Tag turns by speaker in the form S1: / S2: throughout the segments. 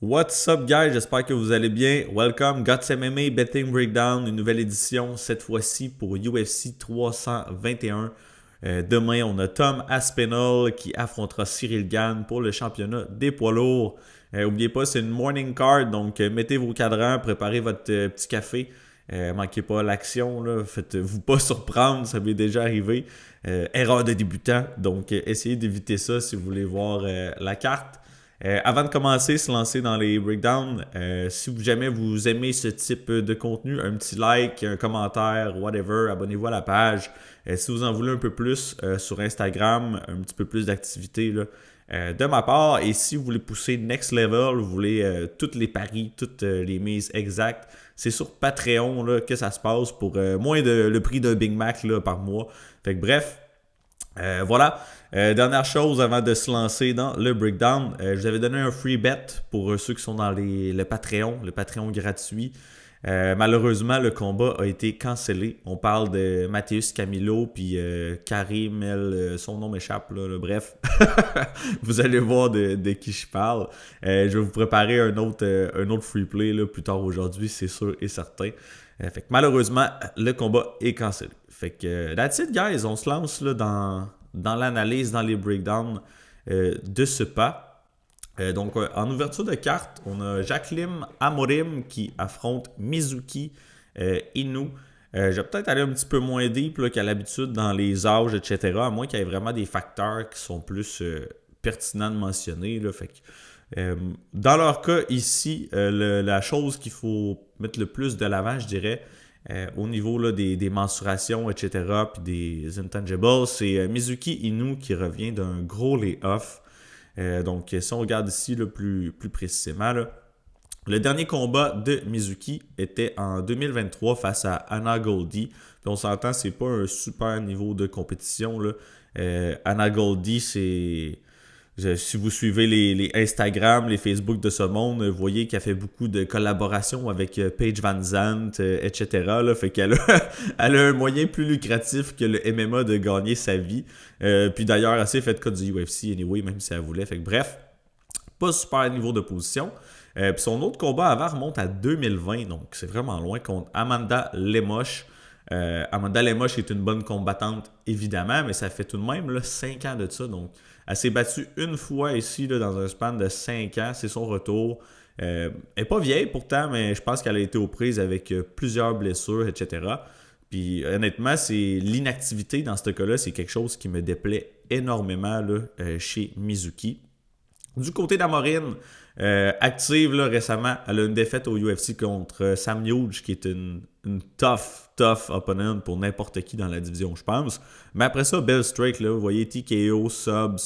S1: What's up guys, j'espère que vous allez bien. Welcome, Guts MMA Betting Breakdown, une nouvelle édition cette fois-ci pour UFC 321. Demain, on a Tom Aspinall qui affrontera Cyril Gane pour le championnat des poids lourds. N'oubliez pas, c'est une morning card, donc mettez vos cadrans, préparez votre petit café. Manquez pas l'action, là. Faites-vous pas surprendre, ça m'est déjà arrivé. Erreur de débutant, donc essayez d'éviter ça si vous voulez voir la carte. Avant de commencer, se lancer dans les breakdowns, si jamais vous aimez ce type de contenu, un petit like, un commentaire, whatever, abonnez-vous à la page. Si vous en voulez un peu plus sur Instagram, un petit peu plus d'activité de ma part. Et si vous voulez pousser next level, vous voulez tous les paris, toutes les mises exactes, c'est sur Patreon là, que ça se passe pour moins de le prix d'un Big Mac là, par mois. Fait que bref, voilà. Dernière chose avant de se lancer dans le breakdown, je vous avais donné un free bet pour ceux qui sont dans le Patreon gratuit. Malheureusement, le combat a été cancellé. On parle de Mateusz Camilo puis Karim, son nom m'échappe. Bref, vous allez voir de qui je parle. Je vais vous préparer un autre free play là, plus tard aujourd'hui, c'est sûr et certain. Fait que malheureusement, le combat est cancellé. Fait que that's it, guys. On se lance là, dans l'analyse, dans les breakdowns de ce pas. Donc, en ouverture de carte, on a Jacqueline Amorim qui affronte Mizuki Inu. Je vais peut-être aller un petit peu moins deep là, qu'à l'habitude dans les âges, etc. À moins qu'il y ait vraiment des facteurs qui sont plus pertinents de mentionner. Là. Fait que, dans leur cas ici, la chose qu'il faut mettre le plus de l'avant, je dirais, au niveau là, des mensurations, etc., puis des intangibles, c'est Mizuki Inu qui revient d'un gros lay-off. Donc, si on regarde ici là, plus précisément, là, le dernier combat de Mizuki était en 2023 face à Anna Goldie. Puis on s'entend, c'est pas un super niveau de compétition. Là. Anna Goldie, c'est... Si vous suivez les Instagram, les Facebook de ce monde, vous voyez qu'elle fait beaucoup de collaborations avec Paige Van Zandt, etc. Là, fait qu'elle elle a un moyen plus lucratif que le MMA de gagner sa vie. Puis d'ailleurs, elle s'est fait cas du UFC anyway, même si elle voulait. Fait que bref, pas super niveau de position. Puis son autre combat avant remonte à 2020, donc c'est vraiment loin, contre Amanda Lemos. Amanda Lemos est une bonne combattante, évidemment, mais ça fait tout de même là, 5 ans de ça. Donc, elle s'est battue une fois ici là, dans un span de 5 ans. C'est son retour. Elle n'est pas vieille pourtant, mais je pense qu'elle a été aux prises avec plusieurs blessures, etc. Puis honnêtement, c'est l'inactivité dans ce cas-là, c'est quelque chose qui me déplaît énormément là, chez Mizuki. Du côté d'Amorine, active là, récemment, elle a une défaite au UFC contre Sam Hughes, qui est une tough opponent pour n'importe qui dans la division, je pense. Mais après ça, belle streak, là, vous voyez TKO, sub.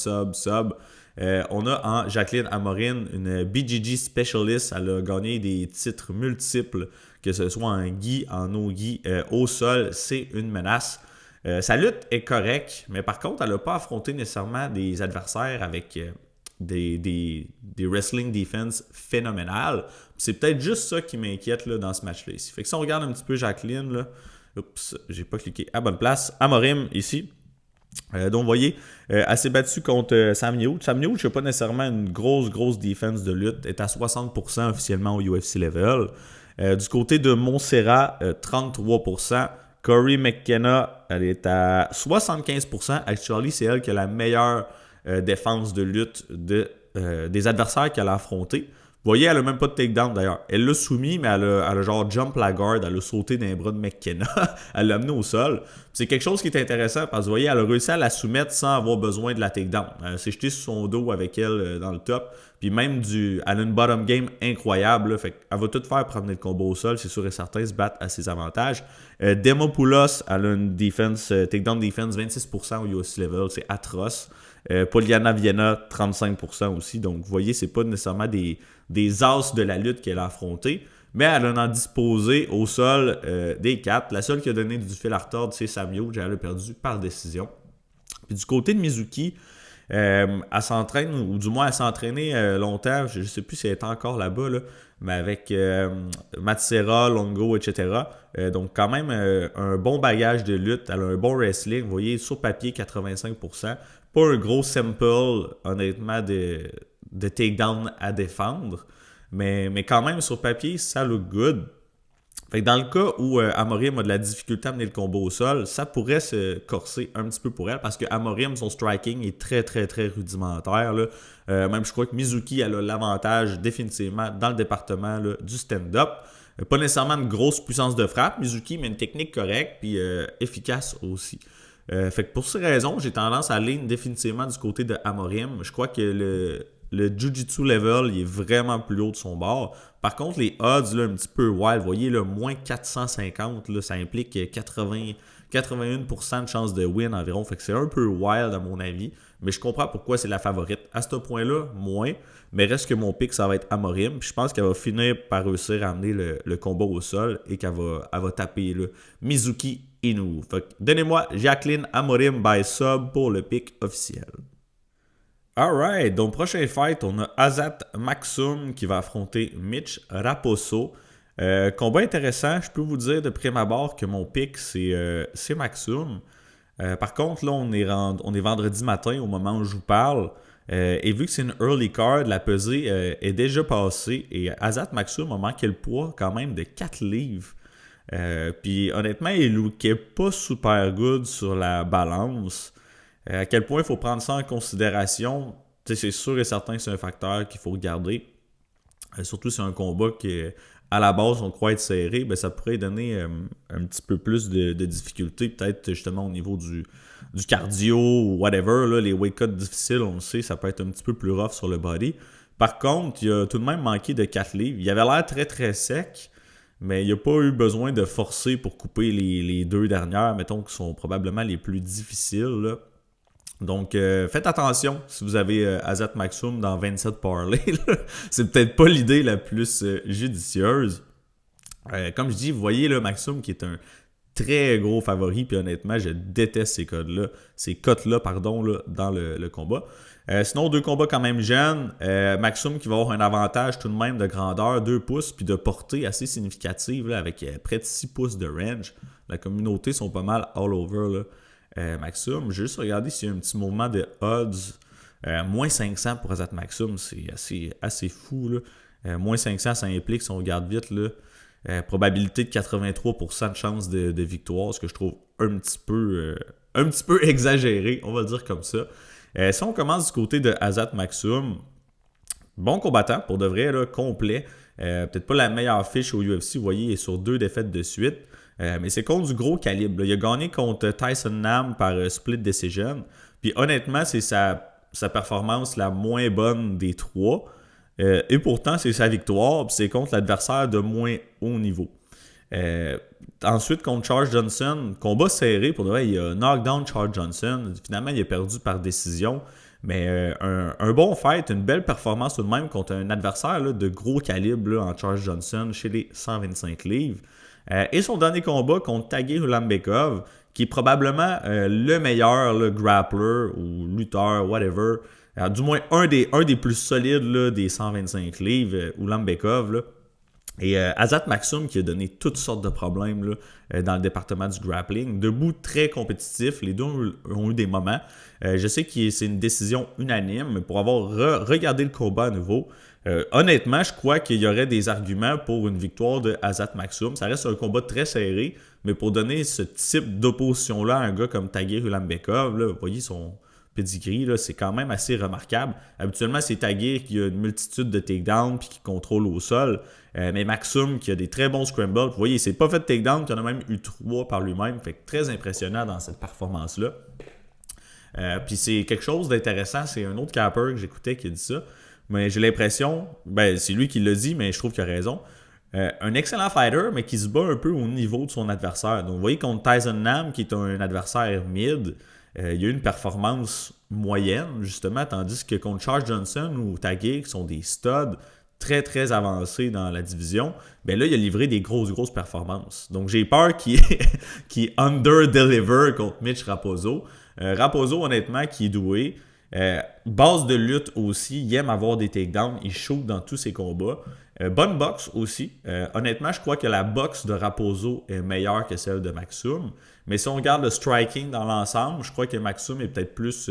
S1: On a en Jacqueline Amorim une BJJ Specialist. Elle a gagné des titres multiples, que ce soit en gi, en no-gi, au sol. C'est une menace. Sa lutte est correcte, mais par contre, elle n'a pas affronté nécessairement des adversaires avec des wrestling defense phénoménales. C'est peut-être juste ça qui m'inquiète là, dans ce match-là ici. Fait que si on regarde un petit peu Jacqueline, là, oups, j'ai pas cliqué à bonne place. Amorim ici. Donc, vous voyez, elle s'est battue contre Sam Hughes. Sam Hughes n'a pas nécessairement une grosse défense de lutte. Elle est à 60% officiellement au UFC level. Du côté de Montserrat, 33%. Corey McKenna, elle est à 75%. Actually, c'est elle qui a la meilleure défense de lutte des adversaires qu'elle a affrontés. Vous voyez, elle n'a même pas de takedown d'ailleurs. Elle l'a soumis, mais elle a genre jump la guard, elle a sauté dans les bras de McKenna, elle l'a amené au sol. C'est quelque chose qui est intéressant parce que vous voyez, elle a réussi à la soumettre sans avoir besoin de la takedown. Elle s'est jetée sur son dos avec elle dans le top. Puis même elle a une bottom game incroyable. Là, fait elle va tout faire pour amener le combat au sol, c'est sûr et certain, se battre à ses avantages. Demopoulos, elle a une defense, takedown defense 26% au UFC level, c'est atroce. Poliana Viena, 35% aussi. Donc, vous voyez, c'est pas nécessairement des as de la lutte qu'elle a affronté, mais elle en a disposé au sol des 4. La seule qui a donné du fil à retordre, c'est Sam Hughes. Elle a perdu par décision. Puis du côté de Mizuki, elle s'entraîne, ou du moins elle s'est entraînée longtemps. Je ne sais plus si elle est encore là-bas, là, mais avec Matsera, Longo, etc. Donc quand même un bon bagage de lutte. Elle a un bon wrestling. Vous voyez, sur papier, 85%. Pas un gros sample, honnêtement, de takedown à défendre. mais quand même, sur papier, ça look good. Fait que dans le cas où Amorim a de la difficulté à mener le combat au sol, ça pourrait se corser un petit peu pour elle parce que Amorim, son striking est très très très rudimentaire. Là. Même je crois que Mizuki elle a l'avantage définitivement dans le département là, du stand-up. Pas nécessairement une grosse puissance de frappe, Mizuki, mais une technique correcte puis efficace aussi. Fait que pour ces raisons, j'ai tendance à aller définitivement du côté de Amorim. Je crois que le Jiu-Jitsu level il est vraiment plus haut de son bord. Par contre, les odds, là, un petit peu wild, vous voyez, là, moins 450, là, ça implique 81% de chance de win environ. Fait que c'est un peu wild à mon avis. Mais je comprends pourquoi c'est la favorite. À ce point-là, moins. Mais reste que mon pick, ça va être Amorim. Puis je pense qu'elle va finir par réussir à amener le combat au sol et qu'elle va taper là, Mizuki Inoue. Fait que donnez-moi Jacqueline Amorim by sub pour le pick officiel. Alright, donc prochain fight, on a Azat Maksum qui va affronter Mitch Raposo. Combat intéressant, je peux vous dire de prime abord que mon pick c'est Maksum. Par contre, là, on est vendredi matin au moment où je vous parle. Et vu que c'est une early card, la pesée est déjà passée. Et Azat Maksum a manqué le poids quand même de 4 livres. Puis honnêtement, il lookait pas super good sur la balance. À quel point il faut prendre ça en considération, c'est sûr et certain que c'est un facteur qu'il faut regarder. Surtout si c'est un combat qui, à la base, on croit être serré, ben ça pourrait donner un petit peu plus de difficultés, peut-être justement au niveau du cardio ou whatever. Là, les weight cuts difficiles, on le sait, ça peut être un petit peu plus rough sur le body. Par contre, il a tout de même manqué de 4 livres. Il avait l'air très très sec, mais il n'a pas eu besoin de forcer pour couper les 2 dernières, mettons, qui sont probablement les plus difficiles, là. Donc, faites attention si vous avez Azat Maksum dans 27 parlays. C'est peut-être pas l'idée la plus judicieuse. Comme je dis, vous voyez là, Maksum qui est un très gros favori. Puis honnêtement, je déteste ces cotes-là. Ces cotes-là, pardon, là, dans le combat. Sinon, 2 combats quand même jeunes. Maksum qui va avoir un avantage tout de même de grandeur, 2 pouces, puis de portée assez significative là, avec près de 6 pouces de range. La communauté sont pas mal all over là. Maksum, j'ai juste regardé s'il y a un petit mouvement de odds. Moins 500 pour Azat Maksum, c'est assez fou. Là. Moins 500, ça implique, si on regarde vite, là, probabilité de 83% de chance de victoire, ce que je trouve un petit peu exagéré, on va le dire comme ça. Si on commence du côté de Azat Maksum, bon combattant, pour de vrai, là, complet. Peut-être pas la meilleure fiche au UFC, vous voyez, il est sur 2 défaites de suite. Mais c'est contre du gros calibre. Là. Il a gagné contre Tyson Nam par split decision. Puis honnêtement, c'est sa performance la moins bonne des 3. Et pourtant, c'est sa victoire. Puis c'est contre l'adversaire de moins haut niveau. Ensuite, contre Charles Johnson, combat serré. Pour de vrai, il a knockdown Charles Johnson. Finalement, il a perdu par décision. Mais un bon fight, une belle performance tout de même contre un adversaire là, de gros calibre là, en Charles Johnson chez les 125 livres. Et son dernier combat contre Tagir Ulanbekov, qui est probablement le meilleur là, grappler ou lutteur, whatever. Alors, du moins, un des plus solides là, des 125 livres, Ulanbekov. Là. Et Azat Maksum qui a donné toutes sortes de problèmes là, dans le département du grappling. Debout très compétitif, les deux ont eu des moments. Je sais que c'est une décision unanime, mais pour avoir regardé le combat à nouveau, honnêtement, je crois qu'il y aurait des arguments pour une victoire de Azat Maksum. Ça reste un combat très serré, mais pour donner ce type d'opposition-là à un gars comme Tagir Ulanbekov, là, vous voyez son pedigree, là, c'est quand même assez remarquable. Habituellement, c'est Tagir qui a une multitude de takedowns puis qui contrôle au sol. Mais Maksum qui a des très bons scrambles. Vous voyez, il s'est pas fait de takedown, il en a même eu 3 par lui-même. Fait que très impressionnant dans cette performance-là. Puis c'est quelque chose d'intéressant. C'est un autre capper que j'écoutais qui a dit ça. Mais j'ai l'impression, c'est lui qui l'a dit, mais je trouve qu'il a raison. Un excellent fighter, mais qui se bat un peu au niveau de son adversaire. Donc vous voyez, contre Tyson Nam, qui est un adversaire mid, il y a eu une performance moyenne, justement, tandis que contre Charles Johnson ou Tagir, qui sont des studs très, très avancés dans la division, là, il a livré des grosses performances. Donc, j'ai peur qu'il under-deliver contre Mitch Raposo. Raposo, honnêtement, qui est doué. Base de lutte aussi, il aime avoir des takedowns, il shoot dans tous ses combats. Bonne boxe aussi. Honnêtement, je crois que la boxe de Raposo est meilleure que celle de Maksum. Mais si on regarde le striking dans l'ensemble, je crois que Maksum est peut-être plus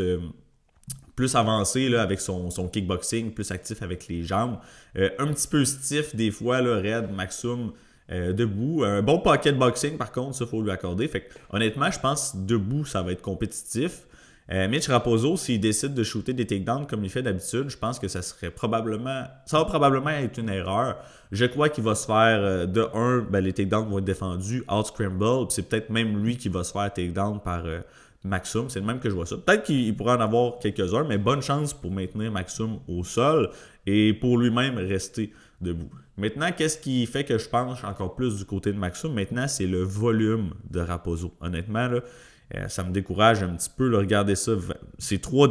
S1: plus avancé là, avec son kickboxing, plus actif avec les jambes. Un petit peu stiff des fois, là, raide, Maxum, debout. Un bon pocket boxing, par contre, ça, il faut lui accorder. Fait que, honnêtement, je pense debout, ça va être compétitif. Mitch Raposo, s'il décide de shooter des takedowns comme il fait d'habitude, je pense que ça va probablement être une erreur. Je crois qu'il va se faire, de un, ben, les takedowns vont être défendus, out scramble, puis c'est peut-être même lui qui va se faire takedown par Maxum, c'est le même que je vois ça. Peut-être qu'il pourrait en avoir quelques-uns, mais bonne chance pour maintenir Maxum au sol et pour lui-même rester debout. Maintenant, qu'est-ce qui fait que je penche encore plus du côté de Maxum? Maintenant, c'est le volume de Raposo. Honnêtement, là, ça me décourage un petit peu. Là, regardez ça. C'est trois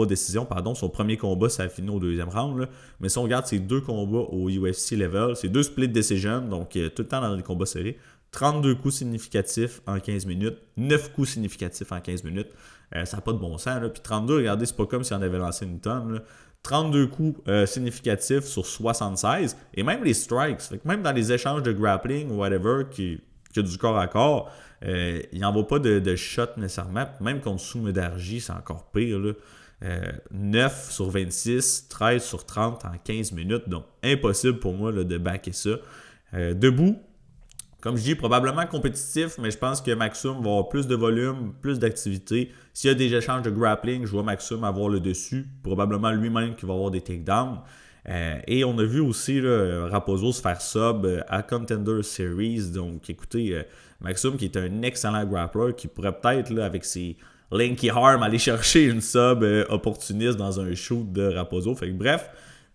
S1: décisions, pardon. Son premier combat, ça a fini au deuxième round. Là. Mais si on regarde ses 2 combats au UFC level, c'est 2 split decisions, donc tout le temps dans les combats serrés. 32 coups significatifs en 15 minutes. 9 coups significatifs en 15 minutes. Ça n'a pas de bon sens. Là. Puis 32, regardez, c'est pas comme si on avait lancé une tonne. Là. 32 coups significatifs sur 76. Et même les strikes. Fait que même dans les échanges de grappling ou whatever, qui a du corps à corps, il n'envoie pas de shot nécessairement. Même contre Soumedarji, c'est encore pire. Là. 9 sur 26, 13 sur 30 en 15 minutes. Donc, impossible pour moi là, de backer ça. Debout, comme je dis, probablement compétitif, mais je pense que Maxum va avoir plus de volume, plus d'activité. S'il y a des échanges de grappling, je vois Maxum avoir le dessus. Probablement lui-même qui va avoir des takedowns. Et on a vu aussi là, Raposo se faire sub à Contender Series. Donc, écoutez, Maxum qui est un excellent grappler qui pourrait peut-être, là, avec ses Lanky Arm, aller chercher une sub opportuniste dans un shoot de Raposo. Fait que, bref,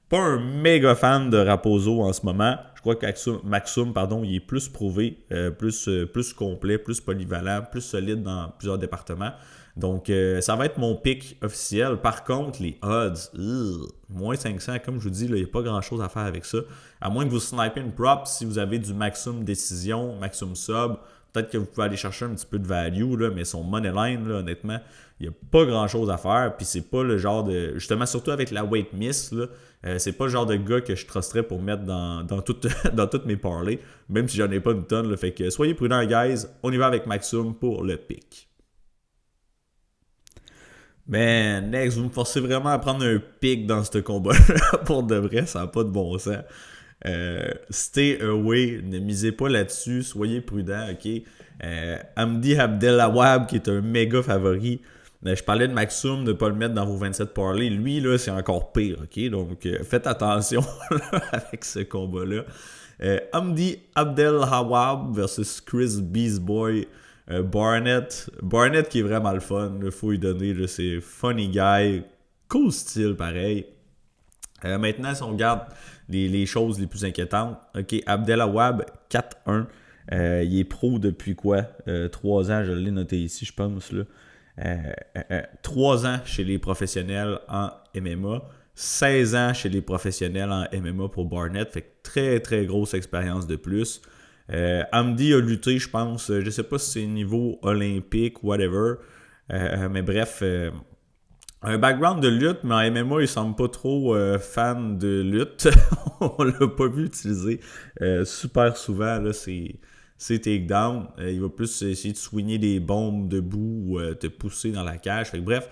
S1: pas un méga fan de Raposo en ce moment. Je crois que Maxum, il est plus prouvé, plus complet, plus polyvalent, plus solide dans plusieurs départements. Donc, ça va être mon pick officiel. Par contre, les odds, moins 500, comme je vous dis, il n'y a pas grand-chose à faire avec ça. À moins que vous snipez une prop, si vous avez du Maxum décision, Maxum sub, peut-être que vous pouvez aller chercher un petit peu de value, là, mais son money line, là, honnêtement, il n'y a pas grand-chose à faire. Puis c'est pas le genre de... Justement, surtout avec la weight miss, là, c'est pas le genre de gars que je trusterais pour mettre dans toutes mes parlays, même si j'en ai pas une tonne. Là, fait que soyez prudents, guys. On y va avec Maxum pour le pick. Mais next, vous me forcez vraiment à prendre un pick dans ce combat-là. Pour de vrai, ça n'a pas de bon sens. Stay away, ne misez pas là-dessus, soyez prudents, ok? Hamdi Abdelawab, qui est un méga favori. Je parlais de Maxum, de ne pas le mettre dans vos 27 parlays. Lui, là, c'est encore pire, ok? Donc, faites attention là, avec ce combat-là. Hamdi Abdelawab versus Chris Beastboy Barnett. Barnett qui est vraiment le fun, il faut lui donner, là, c'est funny guy, cool style pareil. Maintenant, si on regarde les choses les plus inquiétantes, ok, Abdelawab 4-1, il est pro depuis quoi? 3 ans, je l'ai noté ici, je pense. Là. 3 ans chez les professionnels en MMA, 16 ans chez les professionnels en MMA pour Barnett, fait que très très grosse expérience de plus. Hamdi a lutté, je pense, je sais pas si c'est niveau olympique, whatever, mais bref, un background de lutte, mais en MMA, il semble pas trop fan de lutte. On l'a pas vu utiliser super souvent, là, c'est takedown. Il va plus essayer de soigner des bombes debout ou te pousser dans la cage. Fait que, bref,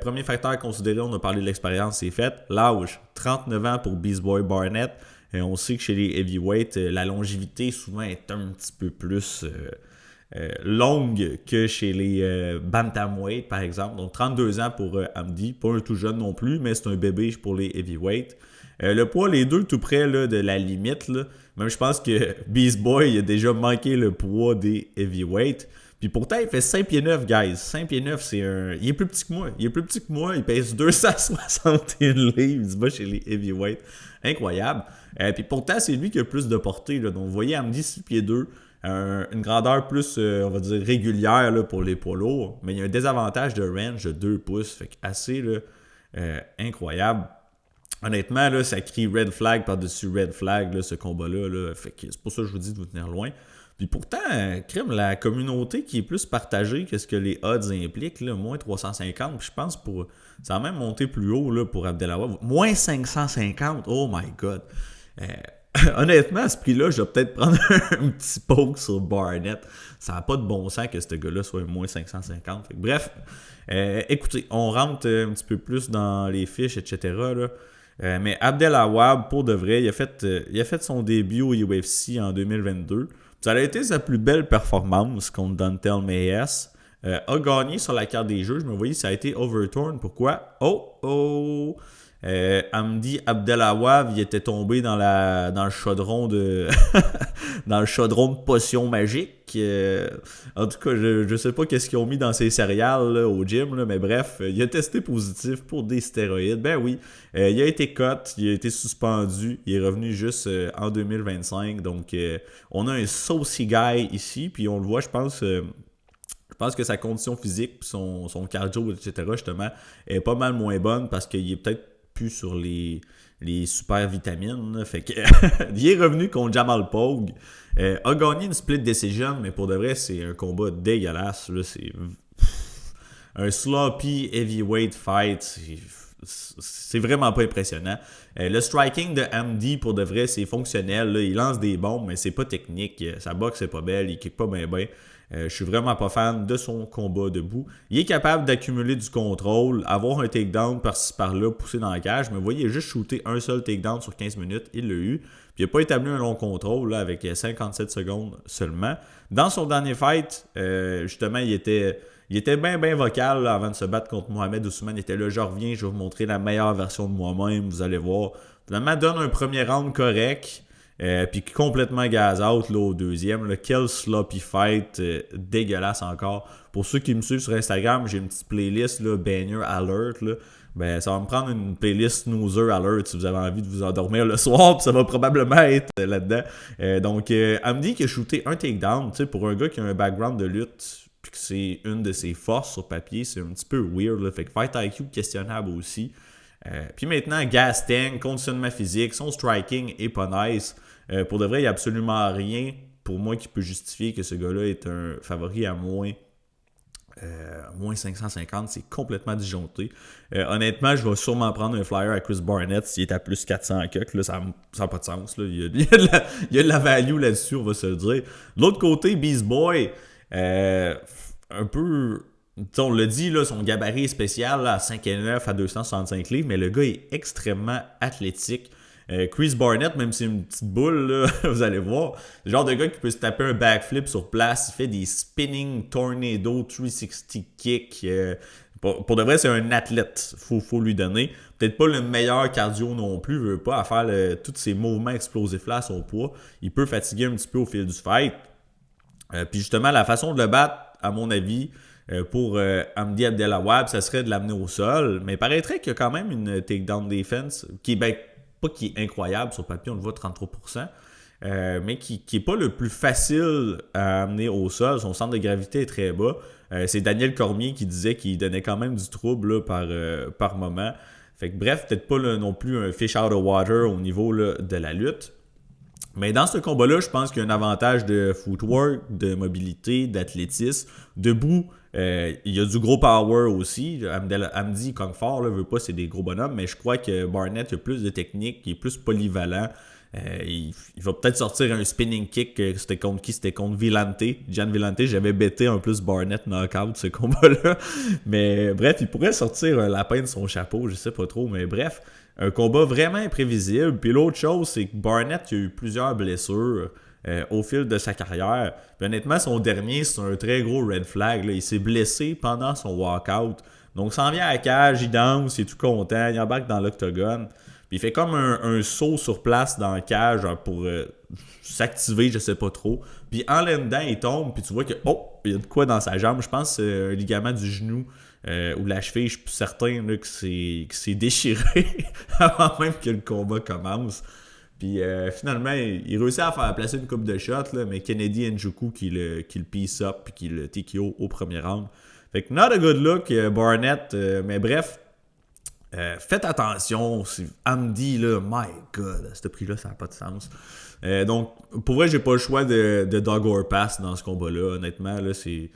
S1: premier facteur à considérer, on a parlé de l'expérience, c'est fait. L'âge, 39 ans pour Beastboy Barnett. On sait que chez les heavyweights, la longévité souvent est un petit peu plus longue que chez les bantamweight, par exemple. Donc 32 ans pour Hamdi, pas un tout jeune non plus, mais c'est un bébé pour les heavyweights. Le poids, les deux tout près là, de la limite. Là. Même je pense que Beast Boy a déjà manqué le poids des heavyweights. Puis pourtant, il fait 5 pieds 9, guys. 5 pieds 9, c'est un... Il est plus petit que moi. Il pèse 261 livres. Il se bat chez les heavyweights. Incroyable. Puis pourtant, c'est lui qui a plus de portée. Là. Donc, vous voyez, Hamdi 6 pieds 2. Une grandeur plus, on va dire, régulière là, pour les poids lourds. Mais il y a un désavantage de range de 2 pouces. Fait que assez là, incroyable. Honnêtement, là, ça crie red flag par-dessus red flag, là, ce combat-là. Là. Fait que c'est pour ça que je vous dis de vous tenir loin. Puis pourtant, crème, la communauté qui est plus partagée que ce que les odds impliquent, là, moins 350. Puis je pense pour ça a même monté plus haut là, pour Abdelawab. Moins 550, oh my god. Honnêtement, à ce prix-là, je vais peut-être prendre un petit poke sur Barnett. Ça n'a pas de bon sens que ce gars-là soit moins 550. Fait que bref, écoutez, on rentre un petit peu plus dans les fiches, etc. Là. Mais Abdel Awab, pour de vrai, il a fait son début au UFC en 2022. Ça a été sa plus belle performance contre Dontel Mayes. A gagné sur la carte des juges, mais vous voyez, ça a été overturned. Pourquoi? Hamdi Abdelawab, il était tombé dans le chaudron de dans le chaudron de potions magiques. En tout cas, je sais pas qu'est-ce qu'ils ont mis dans ces céréales là, au gym, là, mais bref, il a testé positif pour des stéroïdes. Ben oui, il a été cut, il a été suspendu, il est revenu juste en 2025. Donc, on a un saucy guy ici, puis on le voit, je pense que sa condition physique, son cardio, etc., justement, est pas mal moins bonne parce qu'il est peut-être plus sur les super vitamines. Là. Fait que il est revenu contre Jamal Pogue. A gagné une split decision, mais pour de vrai, c'est un combat dégueulasse. Là. C'est un sloppy heavyweight fight. C'est vraiment pas impressionnant. Le striking de Hamdi, pour de vrai, c'est fonctionnel. Là. Il lance des bombes, mais c'est pas technique. Sa boxe, c'est pas belle. Il kick pas bien. Je suis vraiment pas fan de son combat debout. Il est capable d'accumuler du contrôle, avoir un takedown par-ci par-là, pousser dans la cage. Mais vous voyez, il a juste shooté un seul takedown sur 15 minutes. Il l'a eu. Puis il n'a pas établi un long contrôle là, avec 57 secondes seulement. Dans son dernier fight, justement, il était bien vocal là, avant de se battre contre Mohamed Ousmane. Il était là, je reviens, je vais vous montrer la meilleure version de moi-même, vous allez voir. Finalement, donne un premier round correct, puis complètement gaz out là, au deuxième. Là. Quel sloppy fight, dégueulasse encore. Pour ceux qui me suivent sur Instagram, j'ai une petite playlist, là, Banger Alert. Là. Ben, ça va me prendre une playlist Snoozer Alert si vous avez envie de vous endormir le soir, puis ça va probablement être là-dedans. Donc, Hamdi qui a shooté un takedown, tu sais, pour un gars qui a un background de lutte, puis que c'est une de ses forces sur papier, c'est un petit peu weird. Là. Fait que fight IQ questionnable aussi. Puis maintenant, gas tank, conditionnement physique, son striking est pas nice. Pour de vrai, il n'y a absolument rien pour moi qui peut justifier que ce gars-là est un favori à moins 550, c'est complètement disjoncté. Honnêtement, je vais sûrement prendre un flyer à Chris Barnett s'il est à plus 400 cucks. Là, ça n'a pas de sens. Là. Il y a de la value là-dessus, on va se le dire. De l'autre côté, Beast Boy, un peu... On l'a dit, là, son gabarit est spécial là, à 5,9 à 265 livres, mais le gars est extrêmement athlétique. Chris Barnett, même si c'est une petite boule, là, vous allez voir, le genre de gars qui peut se taper un backflip sur place, il fait des spinning tornado 360 kicks. Pour de vrai, c'est un athlète, faut lui donner. Peut-être pas le meilleur cardio non plus, il veut pas à faire tous ces mouvements explosifs-là à son poids. Il peut fatiguer un petit peu au fil du fight. Puis justement, la façon de le battre, à mon avis, pour Hamdi Abdelawab, ça serait de l'amener au sol. Mais il paraîtrait qu'il y a quand même une takedown defense qui est pas qui est incroyable sur papier, on le voit 33%, mais qui est pas le plus facile à amener au sol. Son centre de gravité est très bas. C'est Daniel Cormier qui disait qu'il donnait quand même du trouble là, par moment. Fait que bref, peut-être pas là, non plus un fish out of water au niveau là, de la lutte. Mais dans ce combat-là, je pense qu'il y a un avantage de footwork, de mobilité, d'athlétisme. Debout, il y a du gros power aussi. Hamdi Kong fort, là, veut pas, c'est des gros bonhommes, mais je crois que Barnett a plus de technique, il est plus polyvalent. Il va peut-être sortir un spinning kick. C'était contre qui? C'était contre Villante. Gian Villante, j'avais bêté un plus Barnett knockout ce combat-là. Mais bref, il pourrait sortir un lapin de son chapeau, je sais pas trop. Mais bref, un combat vraiment imprévisible. Puis l'autre chose, c'est que Barnett il a eu plusieurs blessures au fil de sa carrière. Puis honnêtement, son dernier, c'est un très gros red flag. Là. Il s'est blessé pendant son walkout. Donc, il s'en vient à la cage, il danse, il est tout content, il embarque dans l'octogone. Puis il fait comme un saut sur place dans la cage pour s'activer, je sais pas trop. Puis en l'endant, il tombe, puis tu vois que, il y a de quoi dans sa jambe. Je pense que c'est un ligament du genou ou de la cheville, je suis plus certain là, que c'est déchiré avant même que le combat commence. Puis finalement, il réussit à faire placer une coupe de shots, là, mais Kennedy Njoku qui le piece up puis qui le TKO au premier round. Fait que not a good look, Barnett, mais bref. Faites attention, c'est Hamdi, là, my god, à ce prix-là, ça n'a pas de sens. Donc, pour vrai, j'ai pas le choix de dog or pass dans ce combat-là, honnêtement, là, c'est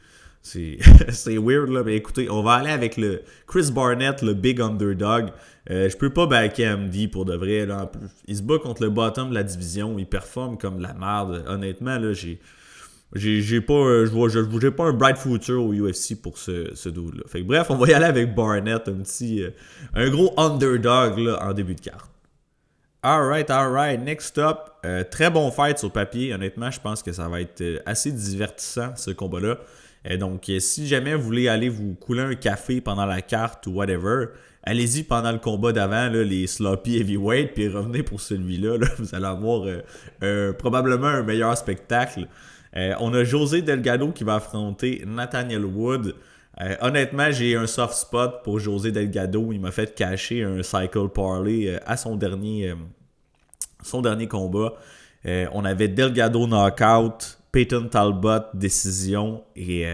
S1: C'est c'est weird, là. Mais écoutez, on va aller avec le Chris Barnett, le big underdog. Je peux pas backer MD pour de vrai. Là. En plus, il se bat contre le bottom de la division. Il performe comme de la merde. Honnêtement, là, j'ai pas, j'ai pas un bright future au UFC pour ce dude-là. Fait que bref, on va y aller avec Barnett, un gros underdog là, en début de carte. Alright. Next up, très bon fight sur papier. Honnêtement, je pense que ça va être assez divertissant, ce combat-là. Donc, si jamais vous voulez aller vous couler un café pendant la carte ou whatever, allez-y pendant le combat d'avant, là, les sloppy heavyweight, puis revenez pour celui-là. Là, vous allez avoir probablement un meilleur spectacle. On a José Delgado qui va affronter Nathaniel Wood. Honnêtement, j'ai un soft spot pour José Delgado. Il m'a fait cacher un cycle parlay à son dernier combat. On avait Delgado knockout, Peyton Talbot décision et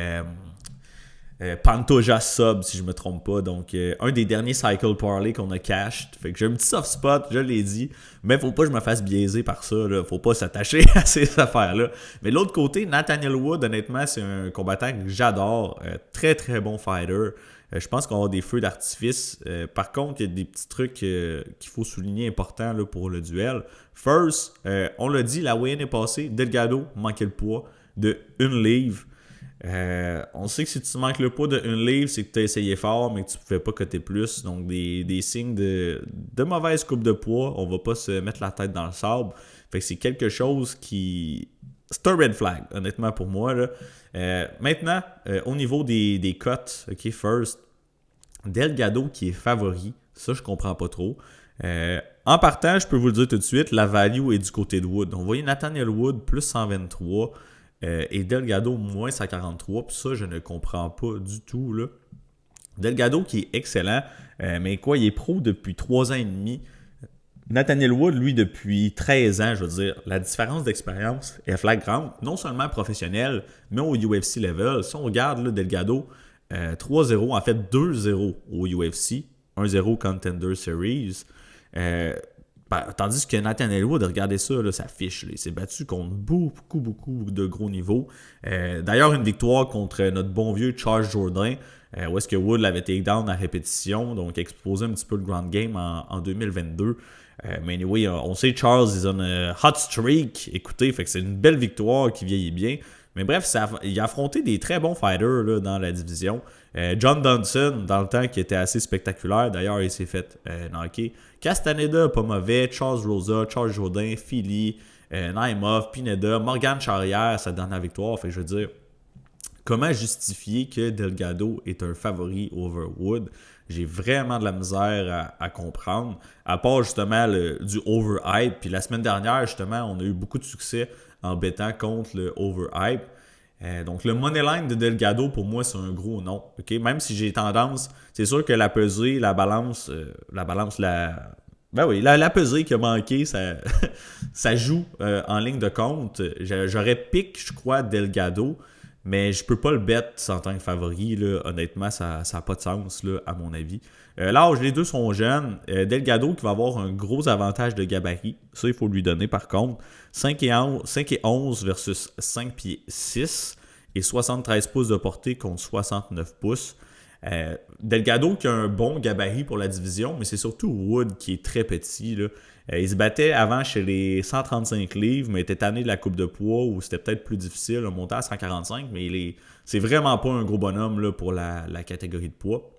S1: Pantoja sub si je me trompe pas. Donc un des derniers cycle parlay qu'on a cashed. Fait que j'ai un petit soft spot, je l'ai dit. Mais faut pas que je me fasse biaiser par ça. Là. Faut pas s'attacher à ces affaires-là. Mais de l'autre côté, Nathaniel Wood, honnêtement, c'est un combattant que j'adore. Très très bon fighter. Je pense qu'on va avoir des feux d'artifice. Par contre, il y a des petits trucs qu'il faut souligner importants là, pour le duel. First, on l'a dit, la weigh-in est passée. Delgado manquait le poids de 1 livre. On sait que si tu manques le poids de 1 livre, c'est que tu as essayé fort, mais que tu ne pouvais pas coter plus. Donc, des signes de mauvaise coupe de poids. On va pas se mettre la tête dans le sable. Fait que c'est quelque chose qui... C'est un red flag, honnêtement, pour moi. Là. Maintenant, au niveau des cotes, OK, first, Delgado qui est favori, ça, je comprends pas trop. En partant, je peux vous le dire tout de suite, la value est du côté de Wood. On voyait Nathaniel Wood plus 123 et Delgado moins 143. Puis ça, je ne comprends pas du tout. Là. Delgado qui est excellent, mais quoi, il est pro depuis 3 ans et demi. Nathaniel Wood, lui, depuis 13 ans, je veux dire, la différence d'expérience est flagrante, non seulement professionnelle, mais au UFC level. Si on regarde là, Delgado, 3-0, en fait 2-0 au UFC, 1-0 Contender Series. Tandis que Nathaniel Wood, regardez ça, là, sa fiche. Là, il s'est battu contre beaucoup de gros niveaux. D'ailleurs, une victoire contre notre bon vieux Charles Jourdain, où est-ce que Wood l'avait take down à répétition, donc exposé un petit peu le ground game en 2022. Mais anyway, on sait Charles is on a hot streak. Écoutez, fait que c'est une belle victoire qui vieillit bien. Mais bref, il a affronté des très bons fighters là, dans la division. John Dodson, dans le temps, qui était assez spectaculaire. D'ailleurs, il s'est fait knocker. Castaneda, pas mauvais. Charles Rosa, Charles Jourdain, Philly, Naimov, Pineda, Morgan Charrière, sa dernière victoire. Fait que je veux dire, comment justifier que Delgado est un favori over Wood? J'ai vraiment de la misère à comprendre. À part justement du overhype. Puis la semaine dernière, justement, on a eu beaucoup de succès en bettant contre le overhype. Donc le moneyline de Delgado, pour moi, c'est un gros non. Okay? Même si j'ai tendance, c'est sûr que la pesée, la balance, la pesée qui a manqué, ça joue en ligne de compte. J'aurais pick, je crois, Delgado. Mais je peux pas le bet en tant que favori. Là. Honnêtement, ça n'a pas de sens, là, à mon avis. L'âge, les deux sont jeunes. Delgado qui va avoir un gros avantage de gabarit. Ça, il faut lui donner par contre. 5 et 11 versus 5 pieds 6 et 73 pouces de portée contre 69 pouces. Delgado qui a un bon gabarit pour la division, mais c'est surtout Wood qui est très petit. Là. Il se battait avant chez les 135 livres, mais était tanné de la coupe de poids où c'était peut-être plus difficile, de monter à 145, mais c'est vraiment pas un gros bonhomme là, pour la catégorie de poids.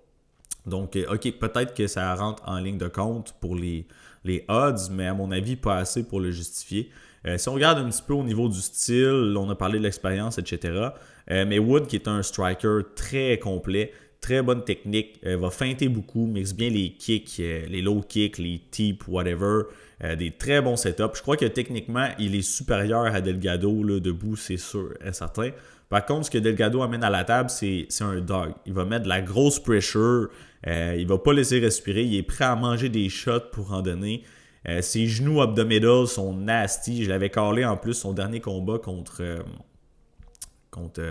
S1: Donc, OK, peut-être que ça rentre en ligne de compte pour les odds, mais à mon avis, pas assez pour le justifier. Si on regarde un petit peu au niveau du style, on a parlé de l'expérience, etc. Mais Wood, qui est un striker très complet, très bonne technique, va feinter beaucoup, mixe bien les kicks, les low kicks, les tips, whatever. Des très bons setups. Je crois que techniquement, il est supérieur à Delgado, là, debout, c'est sûr et certain. Par contre, ce que Delgado amène à la table, c'est un dog. Il va mettre de la grosse pressure, il va pas laisser respirer, il est prêt à manger des shots pour en donner. Ses genoux abdominaux sont nasty. Je l'avais callé en plus son dernier combat contre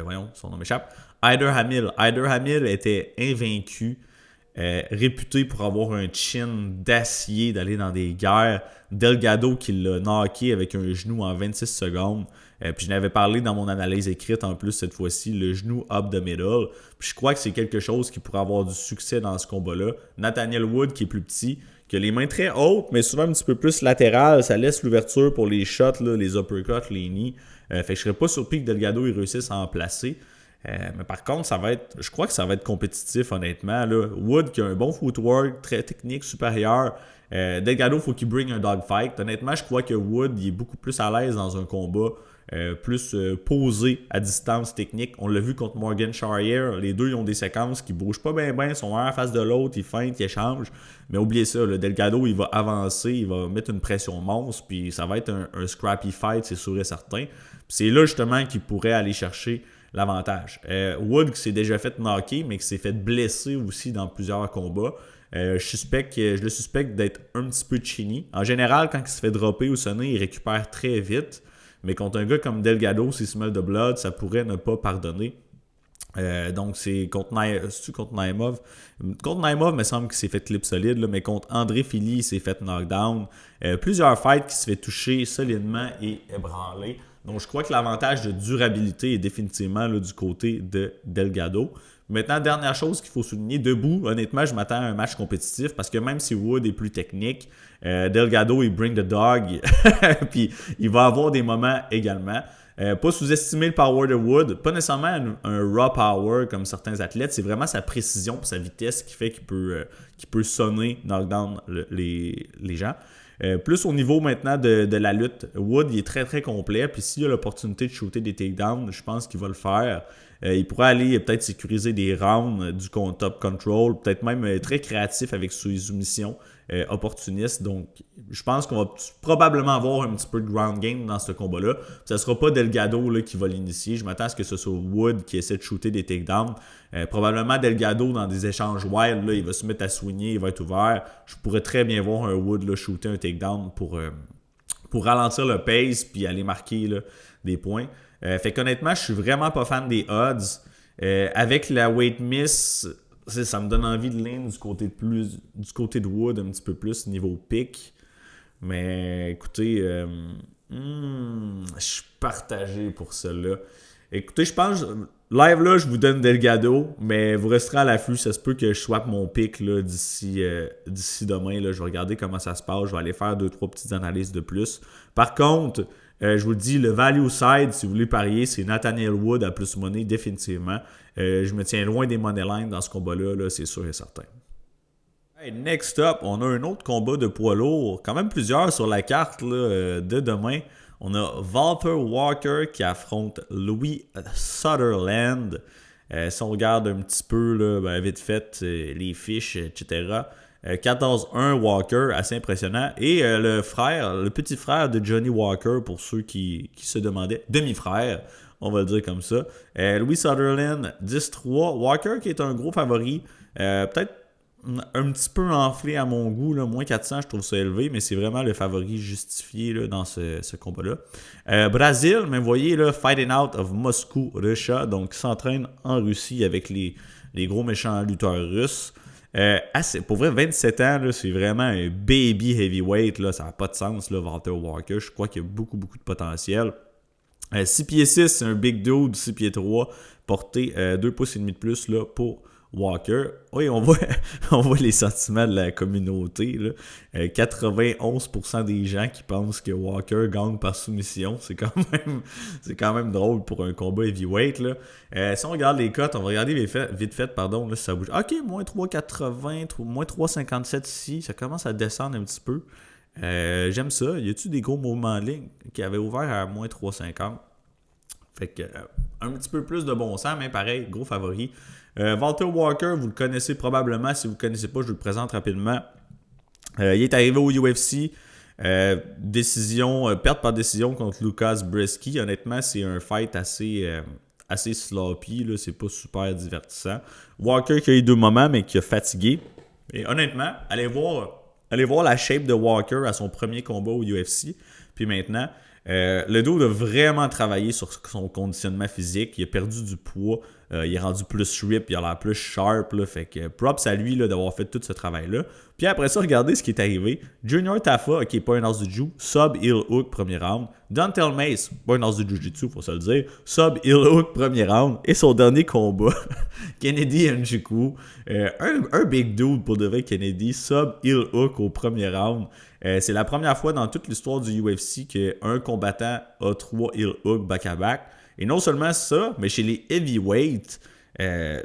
S1: voyons, son nom m'échappe. Hyder Hamil. Hyder Hamil était invaincu, réputé pour avoir un chin d'acier, d'aller dans des guerres. Delgado qui l'a knocké avec un genou en 26 secondes. Puis je n'avais parlé dans mon analyse écrite en plus cette fois-ci, le genou up the middle. Puis je crois que c'est quelque chose qui pourrait avoir du succès dans ce combat-là. Nathaniel Wood qui est plus petit, qui a les mains très hautes, mais souvent un petit peu plus latérales. Ça laisse l'ouverture pour les shots, là, les uppercuts, les knees. Fait que je serais pas surpris que Delgado il réussisse à en placer. Mais par contre, je crois que ça va être compétitif, honnêtement. Là. Wood qui a un bon footwork, très technique, supérieur. Delgado, il faut qu'il bring un dogfight. Honnêtement, je crois que Wood il est beaucoup plus à l'aise dans un combat, plus posé à distance technique. On l'a vu contre Morgan Charrier. Les deux, ils ont des séquences qui bougent pas bien, ils sont un en face de l'autre, ils feintent, ils échangent. Mais oubliez ça, le Delgado, il va avancer, il va mettre une pression monstre, puis ça va être un scrappy fight, c'est sûr et certain. Puis c'est là, justement, qu'il pourrait aller chercher l'avantage. Wood qui s'est déjà fait knocker, mais qui s'est fait blesser aussi dans plusieurs combats. Je le suspecte d'être un petit peu chini. En général, quand il se fait dropper ou sonner, il récupère très vite. Mais contre un gars comme Delgado, s'il smell de blood, ça pourrait ne pas pardonner. Donc c'est contre Naimov. Contre Naimov, il me semble qu'il s'est fait clip solide, là, mais contre André Fili, il s'est fait knockdown. Plusieurs fights qui se fait toucher solidement et ébranler. Donc je crois que l'avantage de durabilité est définitivement là, du côté de Delgado. Maintenant, dernière chose qu'il faut souligner, debout, honnêtement, je m'attends à un match compétitif parce que même si Wood est plus technique, Delgado, il bring the dog, puis il va avoir des moments également. Pas sous-estimer le power de Wood, pas nécessairement un raw power comme certains athlètes, c'est vraiment sa précision et sa vitesse qui fait qu'il peut sonner knockdown les gens. Plus au niveau maintenant de la lutte, Wood il est très très complet, puis s'il a l'opportunité de shooter des takedowns, je pense qu'il va le faire. Il pourrait aller peut-être sécuriser des rounds du top control, peut-être même très créatif avec ses soumissions opportunistes. Donc, je pense qu'on va probablement avoir un petit peu de ground game dans ce combat-là. Ce ne sera pas Delgado là, qui va l'initier. Je m'attends à ce que ce soit Wood qui essaie de shooter des takedowns. Probablement Delgado dans des échanges wild, là, il va se mettre à swinger, il va être ouvert. Je pourrais très bien voir un Wood là, shooter un takedown pour ralentir le pace puis aller marquer là, des points. Fait qu'honnêtement, je suis vraiment pas fan des odds. Avec la weight miss, ça me donne envie de lean du côté de Wood un petit peu plus niveau pick. Mais écoutez, je suis partagé pour cela. Écoutez, je pense, live là, je vous donne Delgado, mais vous resterez à l'affût. Ça se peut que je swap mon pick là, d'ici demain. Là, je vais regarder comment ça se passe. Je vais aller faire 2-3 petites analyses de plus. Par contre, je vous le dis, le value side, si vous voulez parier, c'est Nathaniel Wood à plus money, définitivement. Je me tiens loin des money lines dans ce combat-là, là, c'est sûr et certain. Hey, next up, on a un autre combat de poids lourd. Quand même plusieurs sur la carte là, de demain. On a Walter Walker qui affronte Louis Sutherland. Si on regarde un petit peu, là, vite fait, les fiches, etc. 14-1 Walker, assez impressionnant. Et le petit frère de Johnny Walker, pour ceux qui se demandaient, demi-frère, on va le dire comme ça. Louis Sutherland, 10-3. Walker qui est un gros favori. Peut-être un petit peu enflé à mon goût, là, moins 400, je trouve ça élevé, mais c'est vraiment le favori justifié là, dans ce combat-là. Brésil, mais vous voyez, là, Fighting Out of Moscow, Russia, donc s'entraîne en Russie avec les gros méchants lutteurs russes. Pour vrai, 27 ans, là, c'est vraiment un baby heavyweight, là, ça n'a pas de sens, là, Walter Walker. Je crois qu'il y a beaucoup, beaucoup de potentiel. 6 pieds 6, c'est un big dude, 6 pieds 3, porté 2 pouces et demi de plus là, pour Walker. Oui, on voit les sentiments de la communauté. Là. 91% des gens qui pensent que Walker gagne par soumission. C'est quand même drôle pour un combat heavyweight. Là. Si on regarde les cotes, on va regarder vite fait, pardon, là, si ça bouge. Ok, moins 3,80, moins 3,57 ici. Ça commence à descendre un petit peu. J'aime ça. Y a-tu des gros mouvements en ligne qui avaient ouvert à moins 3,50? Fait que un petit peu plus de bon sens, mais pareil, gros favori. Walter Walker, vous le connaissez probablement. Si vous ne le connaissez pas, je vous le présente rapidement. Il est arrivé au UFC. Perte par décision contre Lucas Bresky. Honnêtement, c'est un fight assez sloppy. Là, c'est pas super divertissant. Walker qui a eu 2 moments, mais qui a fatigué. Et honnêtement, allez voir la shape de Walker à son premier combat au UFC. Puis maintenant, le dude a vraiment travaillé sur son conditionnement physique. Il a perdu du poids Il est rendu plus rip, il a l'air plus sharp. Là, fait que props à lui là, d'avoir fait tout ce travail-là. Puis après ça, regardez ce qui est arrivé. Junior Tafa, qui n'est pas un as du Jiu, sub heel hook, premier round. Dontel Mace, pas un as du Jiu-Jitsu, faut se le dire. Sub heel hook, premier round. Et son dernier combat, Kennedy Njoku. Un big dude pour de vrai, Kennedy. Sub heel hook au premier round. C'est la première fois dans toute l'histoire du UFC qu'un combattant a 3 heel hooks back-à-back. Et non seulement ça, mais chez les heavyweights,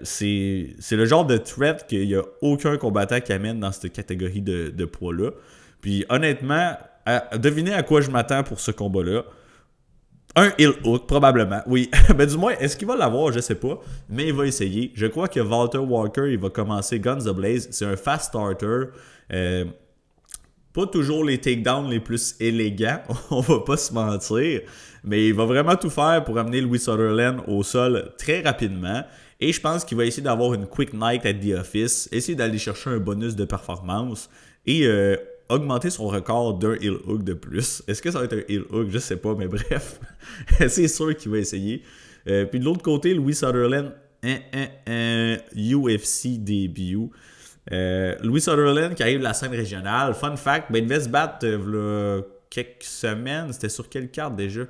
S1: c'est le genre de threat qu'il n'y a aucun combattant qui amène dans cette catégorie de poids-là. Puis honnêtement, devinez à quoi je m'attends pour ce combat-là. Un heel hook, probablement, oui. Ben du moins, est-ce qu'il va l'avoir? Je sais pas. Mais il va essayer. Je crois que Walter Walker, il va commencer Guns Ablaze. C'est un fast starter. Pas toujours les takedowns les plus élégants, on va pas se mentir. Mais il va vraiment tout faire pour amener Louis Sutherland au sol très rapidement. Et je pense qu'il va essayer d'avoir une quick night at the office, essayer d'aller chercher un bonus de performance et augmenter son record d'un heel hook de plus. Est-ce que ça va être un heel hook? Je sais pas, mais bref, c'est sûr qu'il va essayer. Puis de l'autre côté, Louis Sutherland, UFC début. Louis Sutherland qui arrive de la scène régionale. Fun fact, ben il devait se battre quelques semaines. C'était sur quelle carte déjà?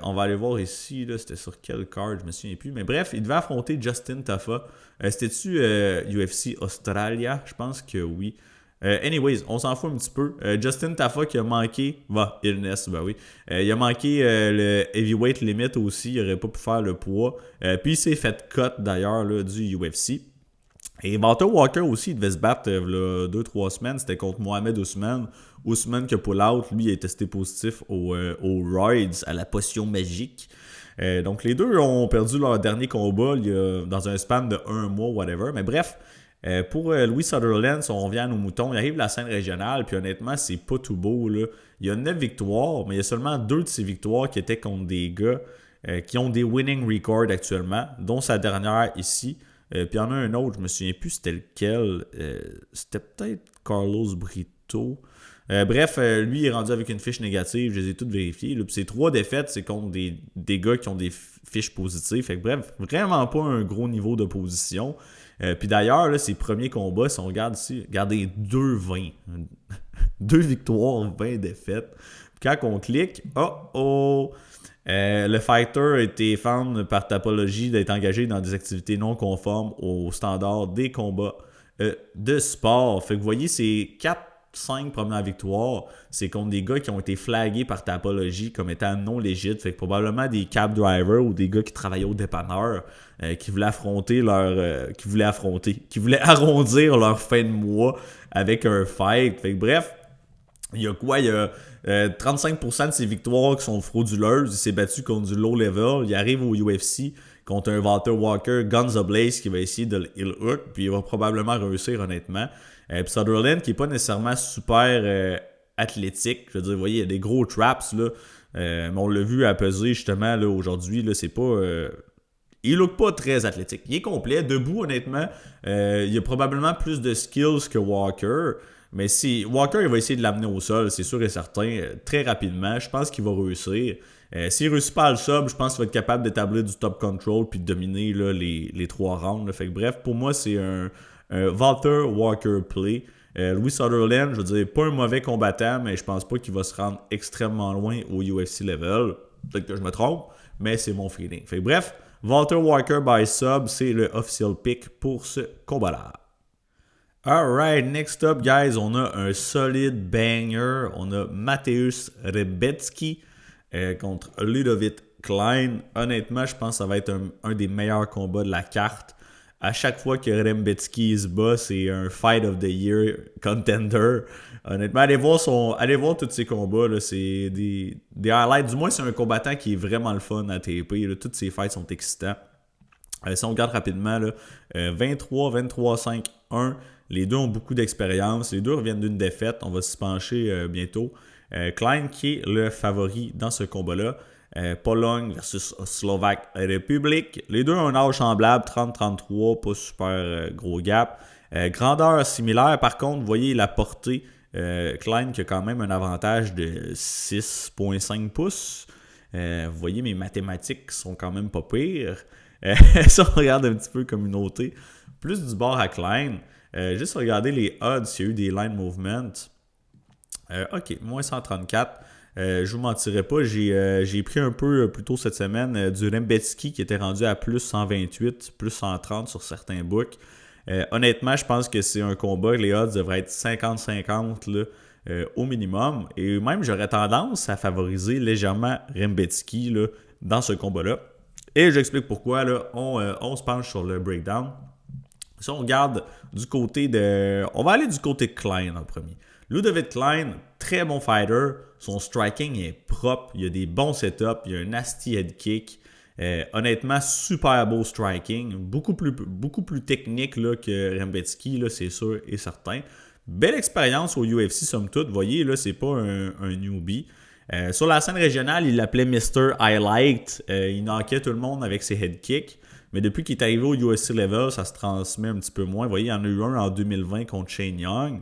S1: On va aller voir ici, là, c'était sur quelle carte, je me souviens plus. Mais bref, il devait affronter Justin Tafa. C'était-tu UFC Australia? Je pense que oui. Anyways, on s'en fout un petit peu. Justin Tafa qui a manqué, illness, ben oui. Il a manqué le heavyweight limit aussi, il n'aurait pas pu faire le poids. Puis il s'est fait cut d'ailleurs là, du UFC. Et Walter Walker aussi, il devait se battre il y a 2-3 semaines. C'était contre Mohamed Ousmane. Ousmane qui a pull out, lui, il est testé positif aux roids, à la potion magique. Donc les deux ont perdu leur dernier combat dans un span de 1 mois, whatever. Mais bref, pour Louis Sutherland, si on revient à nos moutons, il arrive de la scène régionale, puis honnêtement, c'est pas tout beau. Là. Il y a 9 victoires, mais il y a seulement 2 de ces victoires qui étaient contre des gars qui ont des winning records actuellement, dont sa dernière ici. Puis il y en a un autre, je me souviens plus c'était lequel. C'était peut-être Carlos Brito. Bref, lui il est rendu avec une fiche négative, je les ai toutes vérifiées. Puis ces 3 défaites, c'est contre des gars qui ont des fiches positives. Fait que bref, vraiment pas un gros niveau d'opposition. Puis d'ailleurs, là, ses premiers combats, si on regarde ici, regardez 2-20. 2 victoires, 20 défaites. Puis quand on clique, le fighter a été found par Tapology d'être engagé dans des activités non conformes aux standards des combats de sport. Fait que vous voyez, c'est 4-5 premières victoires, c'est contre des gars qui ont été flagués par Tapology comme étant non légites. Fait que probablement des cab drivers ou des gars qui travaillaient au dépanneur qui voulaient qui voulaient arrondir leur fin de mois avec un fight. Fait que bref, il y a quoi? Il y a 35% de ses victoires qui sont frauduleuses. Il s'est battu contre du low level. Il arrive au UFC contre un Walter Walker, Guns Ablaze qui va essayer de le heel hook. Puis il va probablement réussir honnêtement. Puis Sutherland qui n'est pas nécessairement super athlétique. Je veux dire, vous voyez, il y a des gros traps là. Mais on l'a vu à peser justement là, aujourd'hui. Là, c'est pas... il look pas très athlétique. Il est complet. Debout, honnêtement, il y a probablement plus de skills que Walker. Mais si Walker il va essayer de l'amener au sol, c'est sûr et certain, très rapidement, je pense qu'il va réussir. S'il ne réussit pas à le sub, je pense qu'il va être capable d'établir du top control puis de dominer là, les 3 rounds. Là. Fait que, bref, pour moi, c'est un Walter Walker play. Louis Sutherland, je veux dire, pas un mauvais combattant, mais je pense pas qu'il va se rendre extrêmement loin au UFC level. Peut-être que je me trompe, mais c'est mon feeling. Fait que, bref, Walter Walker by sub, c'est le official pick pour ce combat-là. Alright, next up, guys, on a un solide banger. On a Mateusz Rebecki contre Ludovic Klein. Honnêtement, je pense que ça va être un des meilleurs combats de la carte. À chaque fois que Rebecki se bat, c'est un Fight of the Year contender. Honnêtement, allez voir tous ces combats. Là, c'est des highlights. Du moins, c'est un combattant qui est vraiment le fun à TP. Là. Toutes ces fights sont excitants. Si on regarde rapidement, là, 23, 23, 5, 1. Les deux ont beaucoup d'expérience. Les deux reviennent d'une défaite. On va s'y pencher bientôt. Klein qui est le favori dans ce combat-là. Pologne versus Slovaque République. Les deux ont un âge semblable, 30-33, pas super gros gap. Grandeur similaire, par contre, vous voyez la portée. Klein qui a quand même un avantage de 6,5 pouces. Vous voyez, mes mathématiques sont quand même pas pires. Si on regarde un petit peu communauté, plus du bord à Klein. Juste regarder les odds s'il y a eu des line movements. OK, moins 134. Je vous mentirai pas, j'ai pris un peu plus tôt cette semaine du Rembetsky qui était rendu à plus 128, plus 130 sur certains books. Honnêtement, je pense que c'est un combat, les odds devraient être 50-50 là, au minimum. Et même, j'aurais tendance à favoriser légèrement Rembetsky là, dans ce combat-là. Et j'explique pourquoi. Là, on se penche sur le breakdown. Si on regarde du côté de... On va aller du côté de Klein en premier. Ludovic Klein, très bon fighter. Son striking est propre. Il a des bons setups. Il a un nasty head kick. Honnêtement, super beau striking. Beaucoup plus technique là, que Rembetsky, là, c'est sûr et certain. Belle expérience au UFC, somme toute. Vous voyez, là, c'est pas un newbie. Sur la scène régionale, il l'appelait Mr. Highlight. Il knockait tout le monde avec ses head kicks. Mais depuis qu'il est arrivé au UFC Level, ça se transmet un petit peu moins. Vous voyez, il y en a eu un en 2020 contre Shane Young.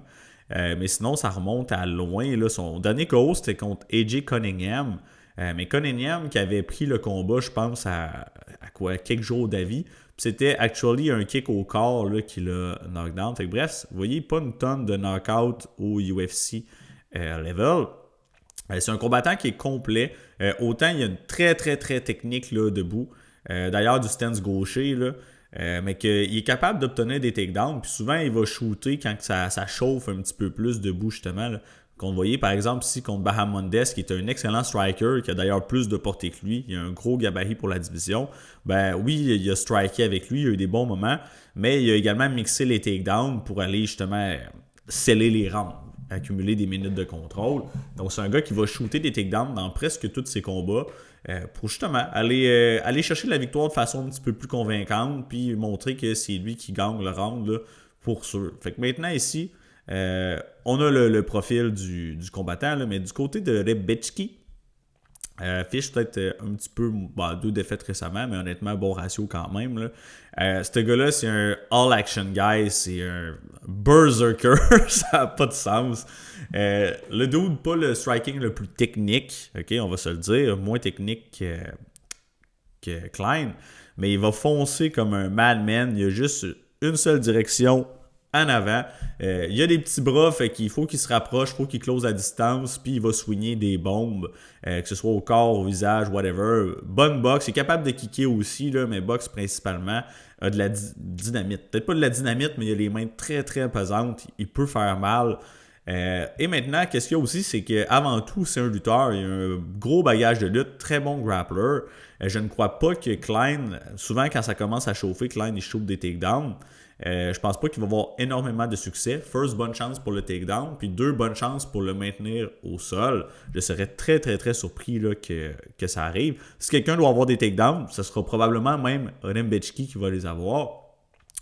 S1: Mais sinon, ça remonte à loin. Là. Son dernier KO, c'était contre AJ Cunningham. Mais Cunningham qui avait pris le combat, je pense, à quoi, quelques jours d'avis. C'était actually un kick au corps là, qui l'a knockdown. Fait que, bref, vous voyez, pas une tonne de knockout au UFC Level. C'est un combattant qui est complet. Autant il y a une très très très technique là, debout. D'ailleurs, du stance gaucher, là, mais qu'il est capable d'obtenir des takedowns. Puis souvent, il va shooter quand ça chauffe un petit peu plus debout, justement. Là. Qu'on voyait, par exemple, ici contre Bahamondes, qui est un excellent striker, qui a d'ailleurs plus de portée que lui. Il a un gros gabarit pour la division. Ben oui, il a striké avec lui, il a eu des bons moments, mais il a également mixé les takedowns pour aller justement sceller les rounds, accumuler des minutes de contrôle. Donc, c'est un gars qui va shooter des takedowns dans presque tous ses combats pour justement aller chercher la victoire de façon un petit peu plus convaincante puis montrer que c'est lui qui gagne le round là, pour sûr. Fait que maintenant ici, on a le profil du combattant, là, mais du côté de Rembetsky, fiche peut-être un petit peu, 2 défaites récemment, mais honnêtement, bon ratio quand même. Là. Ce gars-là, c'est un all-action guy, c'est un berserker, ça n'a pas de sens. Le dude, pas le striking le plus technique, ok, on va se le dire, moins technique que Klein, mais il va foncer comme un madman, il y a juste une seule direction en avant. Il y a des petits bras, fait qu'il faut qu'il se rapproche, il faut qu'il close à distance, puis il va swinger des bombes, que ce soit au corps, au visage, whatever. Bonne boxe, il est capable de kicker aussi, là, mais boxe principalement. A de la dynamite. Peut-être pas de la dynamite, mais il a les mains très très pesantes, il peut faire mal. Et maintenant, qu'est-ce qu'il y a aussi, c'est qu'avant tout, c'est un lutteur, il a un gros bagage de lutte, très bon grappler. Je ne crois pas que Klein, souvent quand ça commence à chauffer, Klein il chauffe des takedowns. Je pense pas qu'il va avoir énormément de succès. First, bonne chance pour le takedown. Puis 2, bonne chance pour le maintenir au sol. Je serais très, très, très surpris là, que ça arrive. Si quelqu'un doit avoir des takedowns, ce sera probablement même Rembetsky qui va les avoir.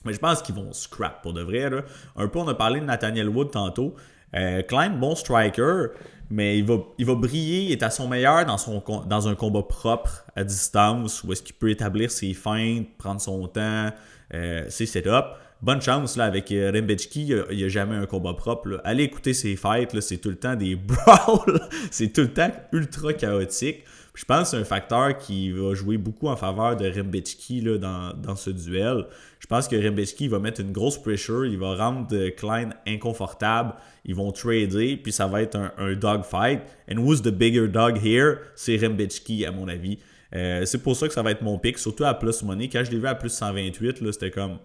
S1: Mais je pense qu'ils vont scrap pour de vrai. Là. Un peu, on a parlé de Nathaniel Wood tantôt. Klein, bon striker, mais il va briller, il est à son meilleur dans un combat propre à distance, où est-ce qu'il peut établir ses feintes, prendre son temps, ses setups. Bonne chance là, avec Rembetsky, il n'y a jamais un combat propre. Là. Allez écouter ses fights, là, c'est tout le temps des brawls, c'est tout le temps ultra chaotique. Je pense que c'est un facteur qui va jouer beaucoup en faveur de Rembetsky là, dans ce duel. Je pense que Rembetsky va mettre une grosse pressure, il va rendre Klein inconfortable, ils vont trader, puis ça va être un dogfight. And who's the bigger dog here? C'est Rembetsky, à mon avis. C'est pour ça que ça va être mon pick, surtout à plus money. Quand je l'ai vu à plus 128, là, c'était comme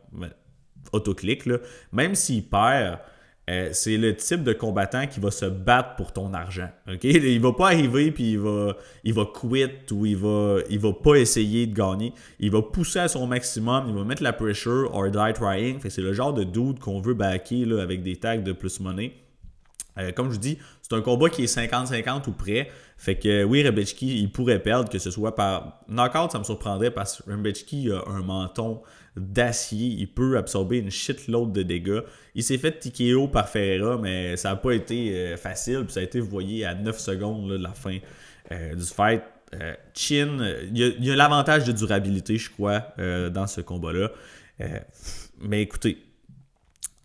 S1: autoclic. Là. Même s'il perd, c'est le type de combattant qui va se battre pour ton argent. Okay? Il va pas arriver puis il va quit ou il va pas essayer de gagner. Il va pousser à son maximum, il va mettre la pressure or die trying. Fait que c'est le genre de dude qu'on veut backer là, avec des tags de plus money. Comme je vous dis, c'est un combat qui est 50-50 ou près. Fait que oui, Rembetsky, il pourrait perdre, que ce soit par knockout, ça me surprendrait parce que Rembetsky a un menton d'acier. Il peut absorber une shitload de dégâts. Il s'est fait TKO par Ferreira, mais ça n'a pas été facile. Puis ça a été, vous voyez, à 9 secondes là, de la fin du fight. Chin, il y a l'avantage de durabilité, je crois, dans ce combat-là. Mais écoutez,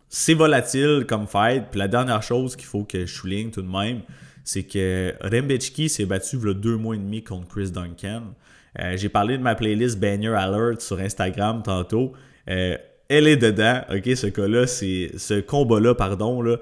S1: c'est volatile comme fight. Puis la dernière chose qu'il faut que je souligne tout de même, c'est que Rembetsky s'est battu il y a 2 mois et demi contre Chris Duncan. J'ai parlé de ma playlist Banger Alert sur Instagram tantôt. Elle est dedans, ok, ce combat-là, pardon, là,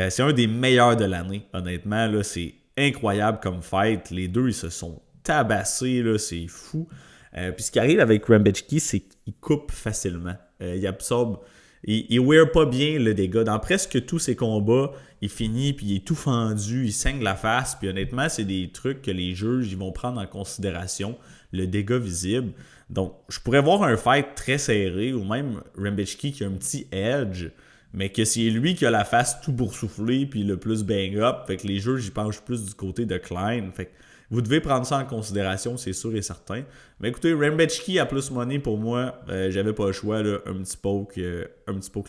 S1: c'est un des meilleurs de l'année, honnêtement, là, c'est incroyable comme fight, les deux, ils se sont tabassés, là, c'est fou. Puis ce qui arrive avec Rembechki, c'est qu'il coupe facilement, il absorbe, il wear pas bien le dégât, dans presque tous ses combats, il finit, puis il est tout fendu, il saigne la face, puis honnêtement, c'est des trucs que les juges, ils vont prendre en considération, le dégât visible. Donc, je pourrais voir un fight très serré, ou même Rembechki qui a un petit edge, mais que c'est lui qui a la face tout boursouflée puis le plus bang-up. Fait que les juges, j'y penchent plus du côté de Klein. Fait que vous devez prendre ça en considération, c'est sûr et certain. Mais écoutez, Rembechki à plus money pour moi, j'avais pas le choix, là, un petit poke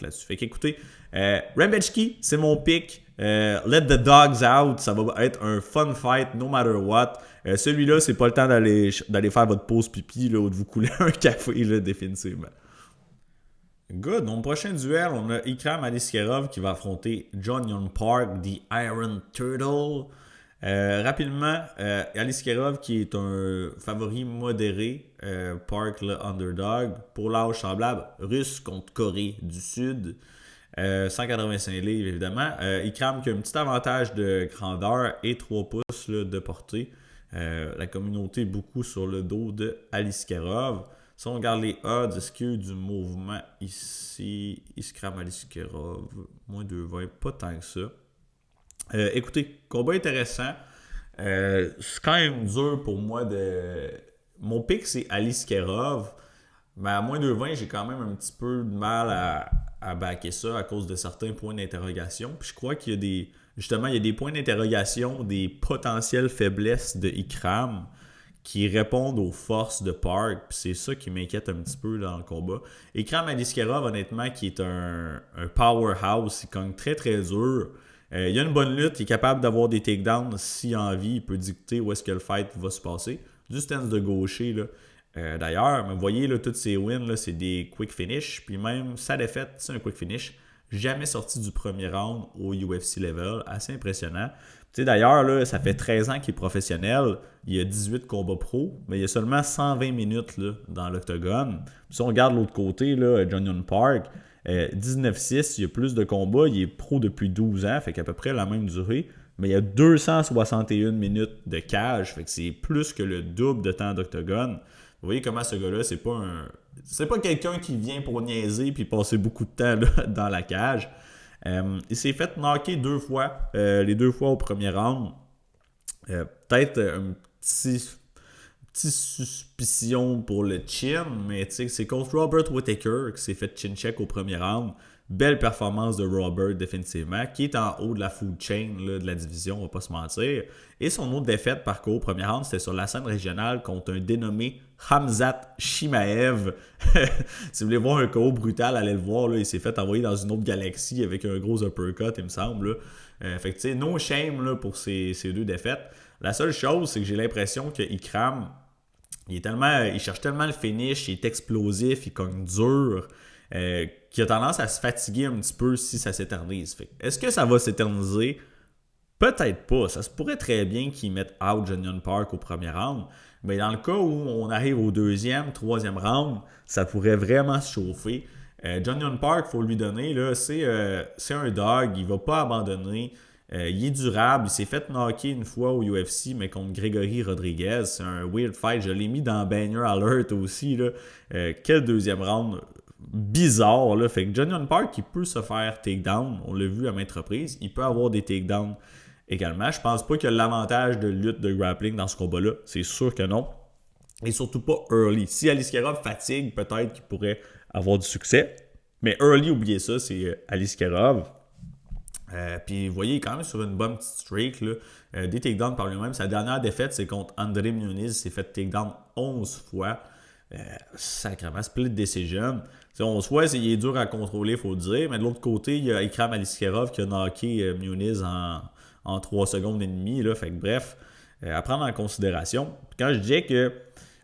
S1: là-dessus. Fait qu'écoutez, Rembechki, c'est mon pick. Let the dogs out, ça va être un fun fight no matter what. Celui-là, c'est pas le temps d'aller faire votre pause pipi là, ou de vous couler un café, là, définitivement. Good. Mon prochain duel, on a Ikram Aliskerov qui va affronter John Young Park, The Iron Turtle. Rapidement, Aliskerov qui est un favori modéré, Park le underdog. Pour l'âge semblable, russe contre Corée du Sud. 185 livres évidemment. Ikram qui a un petit avantage de grandeur et 3 pouces là, de portée. La communauté beaucoup sur le dos de Aliskerov. Si on regarde les odds, est-ce qu'il y a eu du mouvement ici? Ikram Aliskerov, moins 2,20, pas tant que ça. Écoutez, combat intéressant. C'est quand même dur pour moi de... Mon pick, c'est Aliskerov. Mais à moins 2,20, j'ai quand même un petit peu de mal à backer ça à cause de certains points d'interrogation. Puis je crois qu'il y a des... Justement, il y a des points d'interrogation, des potentielles faiblesses de Ikram qui répondent aux forces de Park. Puis c'est ça qui m'inquiète un petit peu dans le combat. Ikram Aliskerov, honnêtement, qui est un powerhouse, il cogne très très dur. Il a une bonne lutte, il est capable d'avoir des takedowns si envie, il peut dicter où est-ce que le fight va se passer. Du stance de gaucher, là. D'ailleurs, vous voyez, là, toutes ces wins, là, c'est des quick finish. Puis même sa défaite, c'est un quick finish. Jamais sorti du premier round au UFC level. Assez impressionnant. Tu sais, d'ailleurs, là, ça fait 13 ans qu'il est professionnel. Il y a 18 combats pro, mais il y a seulement 120 minutes là, dans l'octogone. Puis si on regarde l'autre côté, là, John Young Park, 19-6, il y a plus de combats. Il est pro depuis 12 ans, fait qu'à peu près la même durée. Mais il y a 261 minutes de cage, fait que c'est plus que le double de temps d'octogone. Vous voyez comment ce gars-là, c'est pas quelqu'un qui vient pour niaiser puis passer beaucoup de temps là, dans la cage. Il s'est fait knocker 2 fois, les 2 fois au premier round. Peut-être un petite suspicion pour le chin, mais c'est contre Robert Whittaker qui s'est fait chin check au premier round. Belle performance de Robert, définitivement, qui est en haut de la food chain là, de la division, on va pas se mentir. Et son autre défaite, par contre, au premier round, c'était sur la scène régionale contre un dénommé Khamzat Chimaev. Si vous voulez voir un KO brutal, allez le voir. Là, il s'est fait envoyer dans une autre galaxie avec un gros uppercut, il me semble. Fait que, tu sais, no shame là, pour ces 2 défaites. La seule chose, c'est que j'ai l'impression que Ikram, il cherche tellement le finish, il est explosif, il cogne dur. Qui a tendance à se fatiguer un petit peu si ça s'éternise. Est-ce que ça va s'éterniser? Peut-être pas. Ça se pourrait très bien qu'ils mettent out John Young Park au premier round. Mais dans le cas où on arrive au 2e, 3e round, ça pourrait vraiment se chauffer. John Young Park, il faut lui donner, là, c'est un dog. Il ne va pas abandonner. Il est durable. Il s'est fait knocker une fois au UFC, mais contre Grégory Rodriguez. C'est un weird fight. Je l'ai mis dans Banger Alert aussi. Là. Quel 2e round bizarre. Là. Fait que John Young Park, il peut se faire takedown. On l'a vu à maintes reprises. Il peut avoir des takedowns également. Je pense pas qu'il y a l'avantage de lutte de grappling dans ce combat-là. C'est sûr que non. Et surtout pas early. Si Aliskerov fatigue, peut-être qu'il pourrait avoir du succès. Mais early, oubliez ça, c'est Aliskerov. Puis vous voyez, il est quand même sur une bonne petite streak. Là. Des takedowns par lui-même. Sa dernière défaite, c'est contre André Muniz. Il s'est fait takedown 11 fois. Sacrément, split decision. On se voit, il est dur à contrôler, il faut le dire. Mais de l'autre côté, il y a Ikram Aliskerov qui a knocké Muniz en 3 secondes et demie. Là. Fait que bref, à prendre en considération. Quand je disais que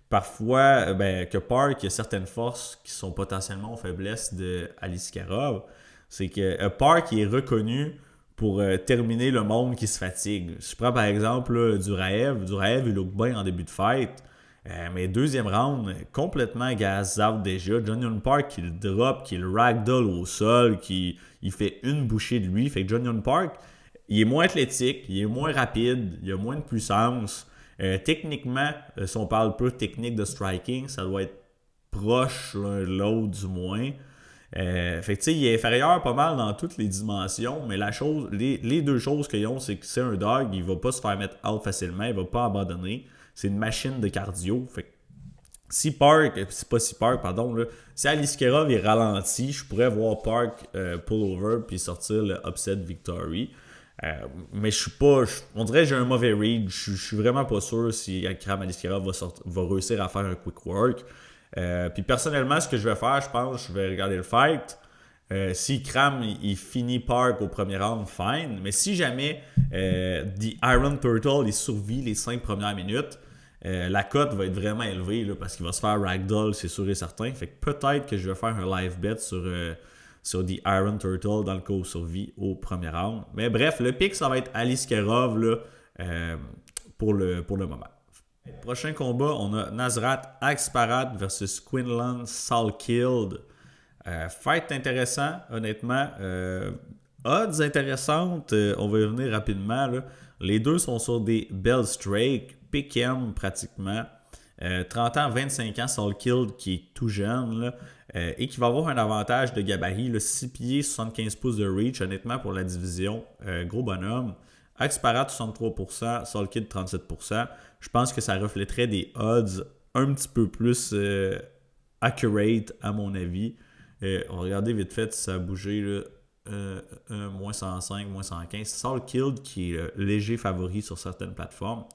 S1: parfois, que Park a certaines forces qui sont potentiellement aux faiblesses de Aliskerov, c'est que Park est reconnu pour terminer le monde qui se fatigue. Si je prends par exemple là, Duraev, il look bien en début de fight. Mais deuxième round, complètement gas out déjà. John Young Park qui le drop, qui le ragdoll au sol, qui il fait une bouchée de lui. Fait que John Young Park, il est moins athlétique, il est moins rapide, il a moins de puissance. Techniquement, si on parle peu technique de striking, ça doit être proche l'un de l'autre du moins. Fait que tu sais, il est inférieur pas mal dans toutes les dimensions, mais les deux choses qu'ils ont, c'est que c'est un dog, il va pas se faire mettre out facilement, il va pas abandonner. C'est une machine de cardio. Fait que si Park, pardon, là, si Aliskerov est ralenti, je pourrais voir Park pull over puis sortir le upset victory. Mais je suis pas. On dirait que j'ai un mauvais read. Je suis vraiment pas sûr si Akram Aliskerov va réussir à faire un quick work. Puis personnellement, ce que je vais faire, je pense, je vais regarder le fight. Si Kram il finit Park au premier round, fine. Mais si jamais The Iron Turtle il survit les 5 premières minutes, la cote va être vraiment élevée là, parce qu'il va se faire ragdoll, c'est sûr et certain. Fait que peut-être que je vais faire un live bet sur The Iron Turtle dans le cas où survit au premier round. Mais bref, le pick, ça va être Aliskerov là, pour le moment. Prochain combat, on a Nasrat Akparat versus Quinlan Salkeld. Fight intéressant, honnêtement. Odds intéressantes, on va y revenir rapidement. Là. Les deux sont sur des bell streak, pick-em pratiquement. 30 ans, 25 ans, Salkeld qui est tout jeune là, et qui va avoir un avantage de gabarit, là, 6 pieds, 75 pouces de reach, honnêtement, pour la division. Gros bonhomme. Akparat 63%, Salkeld 37%. Je pense que ça reflèterait des odds un petit peu plus accurate à mon avis. On va regarder vite fait si ça a bougé. Là. Moins 105, moins 115. Salkeld qui est léger favori sur certaines plateformes.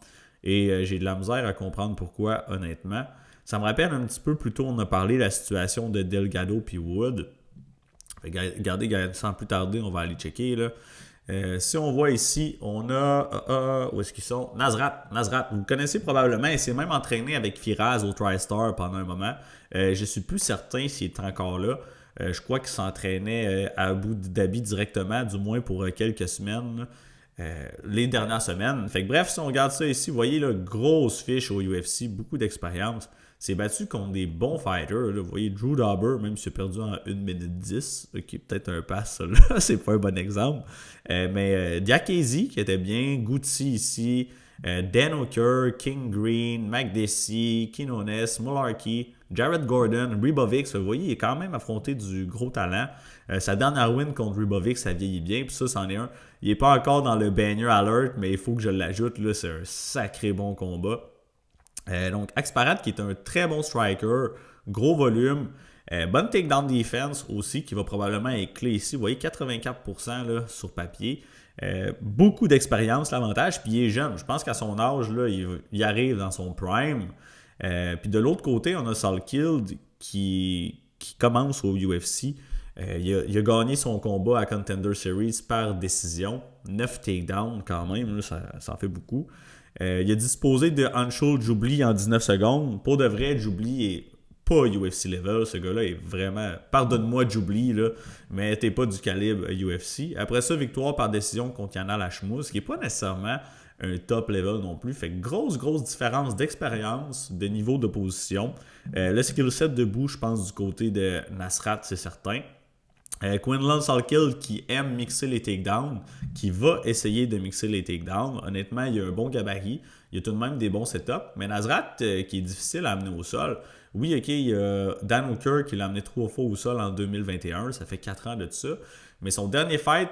S1: Et j'ai de la misère à comprendre pourquoi, honnêtement. Ça me rappelle un petit peu plus tôt, on a parlé de la situation de Delgado puis Wood. Regardez, sans plus tarder, on va aller checker. Là. Si on voit ici, on a... où est-ce qu'ils sont? Nasrat. Vous le connaissez probablement. Il s'est même entraîné avec Firas au TriStar pendant un moment. Je ne suis plus certain s'il est encore là. Je crois qu'il s'entraînait à Abu Dhabi directement, du moins pour quelques semaines. Les dernières semaines. Fait que bref, si on regarde ça ici, vous voyez, là, grosse fiche au UFC, beaucoup d'expérience. C'est battu contre des bons fighters. Là. Vous voyez, Drew Dober, même s'il a perdu en 1 minute 10, qui est peut-être un pass, ça, là. C'est pas un bon exemple. Mais Diakese, qui était bien, Gucci ici, Dan Hooker, King Green, McDessie, Quinones, Mularkey, Jared Gordon, Ribovic, vous voyez, il est quand même affronté du gros talent. Sa dernière win contre Ribovic, ça vieillit bien. Puis ça, c'en est un. Il n'est pas encore dans le banner alert, mais il faut que je l'ajoute. Là, c'est un sacré bon combat. Donc, Akparat, qui est un très bon striker, gros volume, bonne takedown defense aussi, qui va probablement être clé ici. Vous voyez, 84% là, sur papier. Beaucoup d'expérience, l'avantage, puis il est jeune. Je pense qu'à son âge, là, il arrive dans son prime. Puis de l'autre côté, on a Salkeld qui commence au UFC. Il a gagné son combat à Contender Series par décision. 9 takedowns quand même, là, ça en fait beaucoup. Il a disposé de Anshul Jubli en 19 secondes. Pour de vrai, Jubli est pas UFC level. Ce gars-là est vraiment... Pardonne-moi Jubli, là, mais t'es pas du calibre UFC. Après ça, victoire par décision contre Yana Lachmouz, qui est pas nécessairement un top level non plus. Fait que grosse différence d'expérience, de niveau d'opposition. Le skill set debout, je pense, du côté de Nasrat, c'est certain. Quinlan Salkeld qui aime mixer les takedowns, qui va essayer de mixer les takedowns. Honnêtement, il a un bon gabarit. Il a tout de même des bons setups. Mais Nasrat, qui est difficile à amener au sol. Oui, ok, il y a Dan Hooker qui l'a amené 3 fois au sol en 2021. Ça fait 4 ans de ça. Mais son dernier fight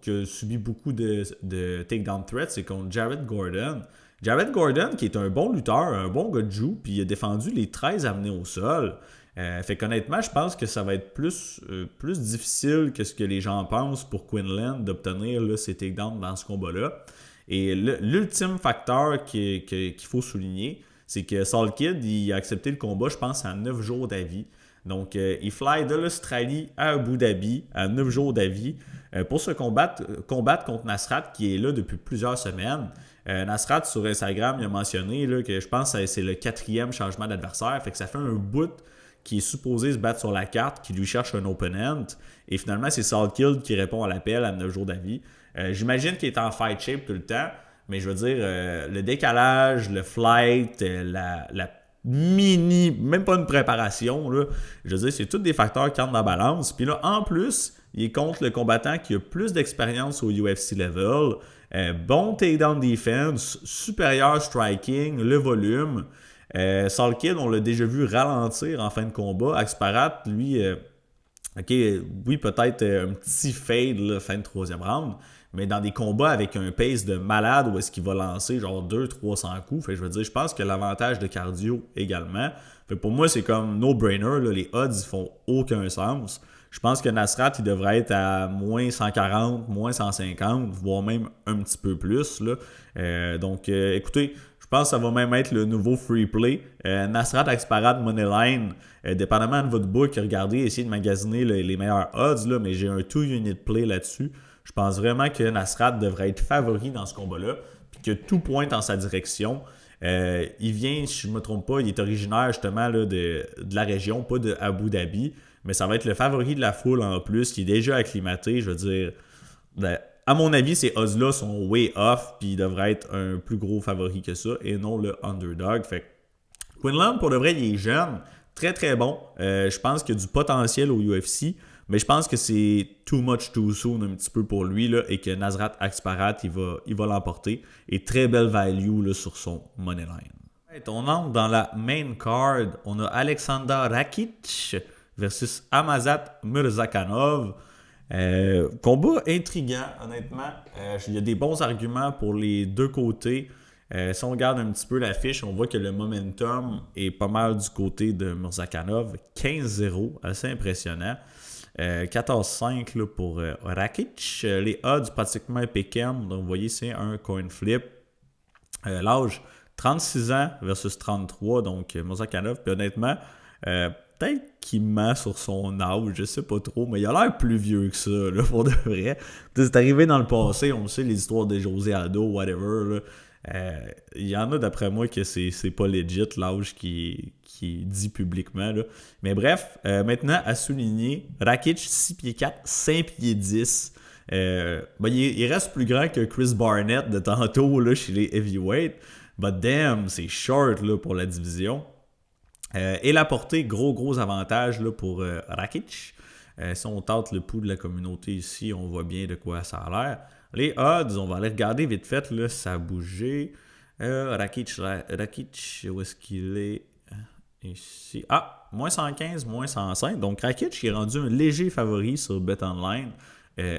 S1: qui a subi beaucoup de takedown threats, c'est contre Jared Gordon. Jared Gordon, qui est un bon lutteur, un bon gars de joue, puis il a défendu les 13 amenés au sol. Fait qu'honnêtement, je pense que ça va être plus difficile que ce que les gens pensent pour Quinlan d'obtenir là, ses takedowns dans ce combat-là. Et l'ultime facteur qu'il faut souligner, c'est que Salkeld, il a accepté le combat, je pense, à 9 jours d'avis. Donc, il fly de l'Australie à Abu Dhabi à 9 jours d'avis pour se combattre contre Nasrat qui est là depuis plusieurs semaines. Nasrat, sur Instagram, il a mentionné là, que je pense que c'est le 4e changement d'adversaire. Fait que ça fait un bout qui est supposé se battre sur la carte, qui lui cherche un opponent. Et finalement, c'est Salkeld qui répond à l'appel à 9 jours d'avis. J'imagine qu'il est en fight shape tout le temps, mais je veux dire, le décalage, le flight, même pas une préparation, là. Je veux dire, c'est tous des facteurs qui entrent dans la balance. Puis là, en plus, il est contre le combattant qui a plus d'expérience au UFC level, bon takedown defense, supérieur striking, le volume. Saul Kidd, on l'a déjà vu ralentir en fin de combat. Aksparat, lui, ok, oui, peut-être un petit fade, là, fin de troisième round, mais dans des combats avec un pace de malade où est-ce qu'il va lancer genre 200-300 coups, fait, je veux dire, je pense que l'avantage de cardio également. Fait, pour moi, c'est comme no-brainer, là, les odds ils font aucun sens. Je pense que Nasrat, il devrait être à moins 140, moins 150, voire même un petit peu plus. Là. Donc, écoutez, je pense que ça va même être le nouveau free play. Nasrat Aksparat Moneyline, dépendamment de votre book, regardez, essayez de magasiner les meilleurs odds, là, mais j'ai un 2-unit play là-dessus. Je pense vraiment que Nasrat devrait être favori dans ce combat-là, puis que tout pointe en sa direction. Il vient, si je ne me trompe pas, il est originaire justement là, de la région, pas de Abu Dhabi, mais ça va être le favori de la foule en plus, qui est déjà acclimaté. Je veux dire, à mon avis, ces odds-là sont way off, puis il devrait être un plus gros favori que ça, et non le underdog. Fait que Quinlan, pour de vrai, il est jeune, très très bon. Je pense qu'il y a du potentiel au UFC, mais je pense que c'est too much too soon un petit peu pour lui, là, et que Nasrat Aksparat, il va l'emporter. Et très belle value là, sur son moneyline. On entre dans la main card. On a Alexander Rakic versus Amazat Murzakanov. Combat intriguant, honnêtement. Il y a des bons arguments pour les deux côtés. Si on regarde un petit peu l'affiche, on voit que le momentum est pas mal du côté de Murzakanov. 15-0, assez impressionnant. 14-5 là, pour Rakic. Les odds pratiquement impeccable. Donc, vous voyez, c'est un coin flip. L'âge, 36 ans versus 33. Donc, Murzakanov. Puis honnêtement, peut-être qu'il ment sur son âge, je sais pas trop, mais il a l'air plus vieux que ça, là, pour de vrai. C'est arrivé dans le passé, on le sait, les histoires de José Aldo, whatever, là. Il y en a d'après moi que c'est pas legit l'âge qui dit publiquement. Là. Mais bref, maintenant à souligner, Rakic 6 pieds 4, 5 pieds 10. Il reste plus grand que Chris Barnett de tantôt là, chez les heavyweights. But damn, c'est short là, pour la division. Et la portée, gros avantage là, pour Rakic. Si on tente le pouls de la communauté ici, on voit bien de quoi ça a l'air. Les odds, on va aller regarder vite fait, là, ça a bougé. Rakic, où est-ce qu'il est? Ici. Ah, moins 115, moins 105. Donc Rakic qui est rendu un léger favori sur BetOnline.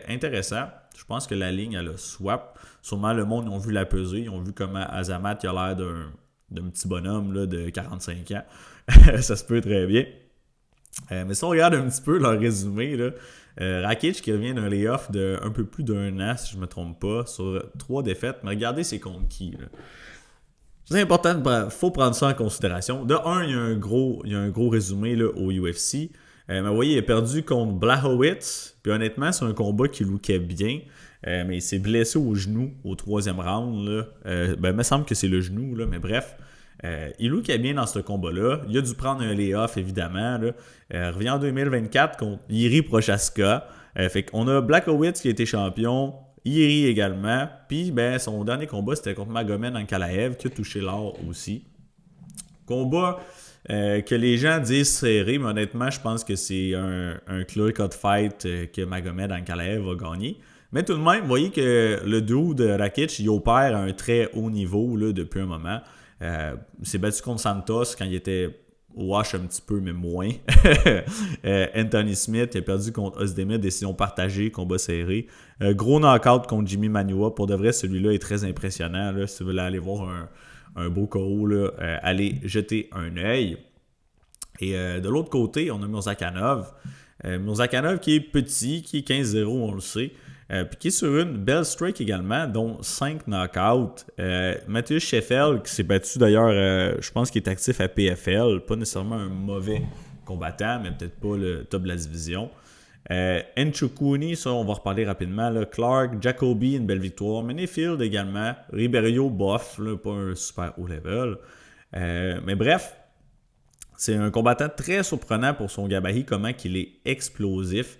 S1: Intéressant. Je pense que la ligne, elle a swap. Sûrement, le monde, ils ont vu la pesée. Ils ont vu comment Azamat il a l'air d'un petit bonhomme là, de 45 ans. Ça se peut très bien. Mais si on regarde un petit peu leur résumé, là, Rakic qui revient d'un layoff de un peu plus d'un an, si je ne me trompe pas, sur 3 défaites. Mais regardez c'est contre qui. Là. C'est important, il faut prendre ça en considération. De un, il y a un gros résumé là, au UFC. Mais vous voyez, il a perdu contre Blachowicz. Puis honnêtement, c'est un combat qui lookait bien. Mais il s'est blessé au genou au 3e round. Là. Il me semble que c'est le genou, là, mais bref. Il lookait bien dans ce combat-là. Il a dû prendre un layoff, évidemment. Là. Revient en 2024 contre Jiří Prochazka. Fait qu'on a Blachowicz qui a été champion. Jiří également. Puis son dernier combat, c'était contre Magomed Ankalaev qui a touché l'or aussi. Combat que les gens disent serré, mais honnêtement, je pense que c'est un clear-cut fight que Magomed Ankalaev va gagner. Mais tout de même, vous voyez que le duo de Rakic, il opère à un très haut niveau là, depuis un moment. Il s'est battu contre Santos quand il était wash un petit peu, mais moins. Anthony Smith il a perdu contre Ozdemir, décision partagée, combat serré. Gros knockout contre Jimmy Manuwa. Pour de vrai, celui-là est très impressionnant. Là. Si vous voulez aller voir un beau KO, là, allez jeter un œil. Et de l'autre côté, on a Murzakanov. Murzakanov qui est petit, qui est 15-0, on le sait. Puis qui est sur une belle streak également, dont 5 knockouts. Mathieu Sheffield, qui s'est battu d'ailleurs, je pense qu'il est actif à PFL. Pas nécessairement un mauvais combattant, mais peut-être pas le top de la division. Nchukuni, ça on va reparler rapidement. Là. Clark, Jacoby, une belle victoire. Manyfield également. Ribeiro, bof, là, pas un super haut level. Mais bref, c'est un combattant très surprenant pour son gabarit, comment qu'il est explosif.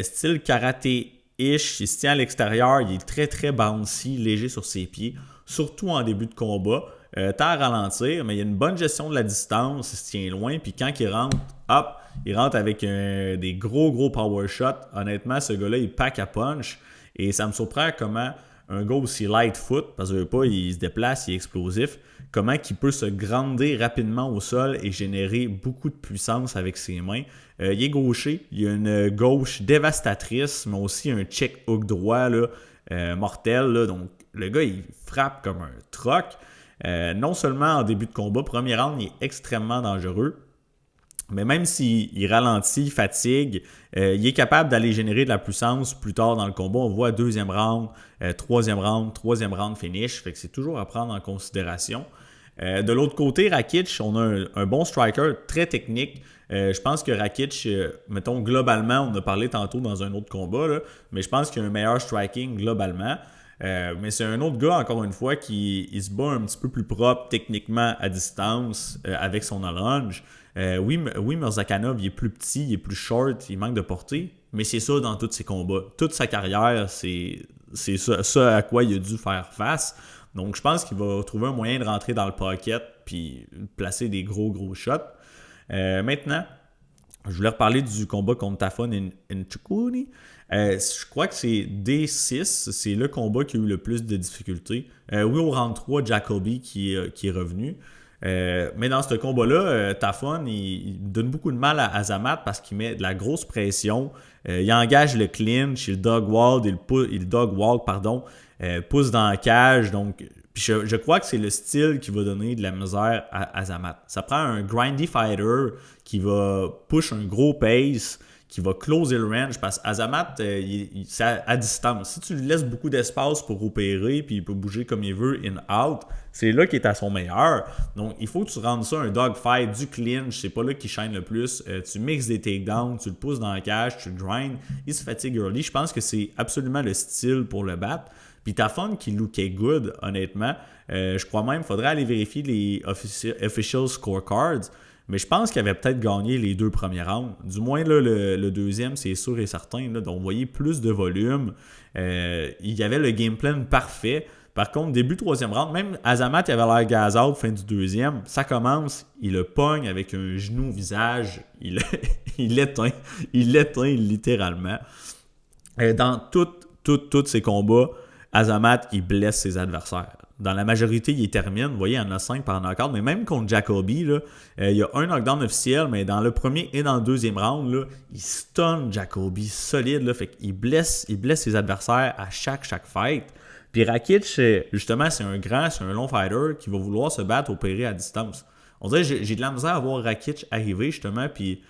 S1: Style karaté. Il se tient à l'extérieur, il est très très bouncy, léger sur ses pieds, surtout en début de combat. tend à ralentir, mais il y a une bonne gestion de la distance, il se tient loin, puis quand il rentre, hop, il rentre avec des gros power shots. Honnêtement, ce gars-là, il pack à punch, et ça me surprend comment un gars aussi light foot, parce que pas, il se déplace, il est explosif, comment il peut se grandir rapidement au sol et générer beaucoup de puissance avec ses mains. Il est gaucher, il a une gauche dévastatrice, mais aussi un check hook droit là, mortel. Là. Donc, le gars, il frappe comme un troc. Non seulement en début de combat, premier round, il est extrêmement dangereux, mais même s'il ralentit, fatigue, il est capable d'aller générer de la puissance plus tard dans le combat. On voit deuxième round, troisième round finish. Fait que c'est toujours à prendre en considération. De l'autre côté, Rakic, on a un bon striker très technique. Je pense que Rakic, mettons globalement, on a parlé tantôt dans un autre combat, là, mais je pense qu'il a un meilleur striking globalement. Mais c'est un autre gars, encore une fois, qui il se bat un petit peu plus propre techniquement à distance avec son allonge. Oui, Murzakanov, il est plus petit, il est plus short, il manque de portée, mais c'est ça dans tous ses combats. Toute sa carrière, c'est ça à quoi il a dû faire face. Donc, je pense qu'il va trouver un moyen de rentrer dans le pocket puis placer des gros shots. Maintenant, je voulais reparler du combat contre Tafon et Nchukuni. Je crois que c'est D6, c'est le combat qui a eu le plus de difficultés. Oui, au round 3, Jacoby qui est revenu. Mais dans ce combat-là, Tafon, il donne beaucoup de mal à Azamat parce qu'il met de la grosse pression. Il engage le clinch, il dog walk, pousse dans la cage. Donc, puis je crois que c'est le style qui va donner de la misère à Azamat. Ça prend un grindy fighter qui va push un gros pace, qui va closer le range, parce qu'Azamat, c'est à distance. Si tu lui laisses beaucoup d'espace pour opérer, puis il peut bouger comme il veut, in-out, c'est là qu'il est à son meilleur. Donc, il faut que tu rendes ça un dogfight, du clinch, c'est pas là qu'il shine le plus. Tu mixes des takedowns, tu le pousses dans la cage, tu le grind, il se fatigue early. Je pense que c'est absolument le style pour le battre. Puis Tafon qui lookait good, honnêtement. Je crois même qu'il faudrait aller vérifier les official scorecards. Mais je pense qu'il avait peut-être gagné les 2 premiers rounds. Du moins, là, le deuxième, c'est sûr et certain. Là, donc, vous voyez plus de volume. Il y avait le game plan parfait. Par contre, début 3e round, même Azamat il avait l'air gaz out fin du 2e. Ça commence, il le pogne avec un genou au visage. Il l'éteint. Il l'éteint littéralement. Dans tous ses combats, Azamat, il blesse ses adversaires. Dans la majorité, il termine. Vous voyez, il y en a 5 par knockout. Mais même contre Jacoby, là, il y a un knockdown officiel, mais dans le premier et dans le deuxième round, là, il stun Jacoby solide. Là, fait qu'il blesse ses adversaires à chaque fight. Puis Rakic, justement, c'est un long fighter qui va vouloir se battre opérer à distance. On dirait que j'ai de la misère à voir Rakic arriver, justement, puis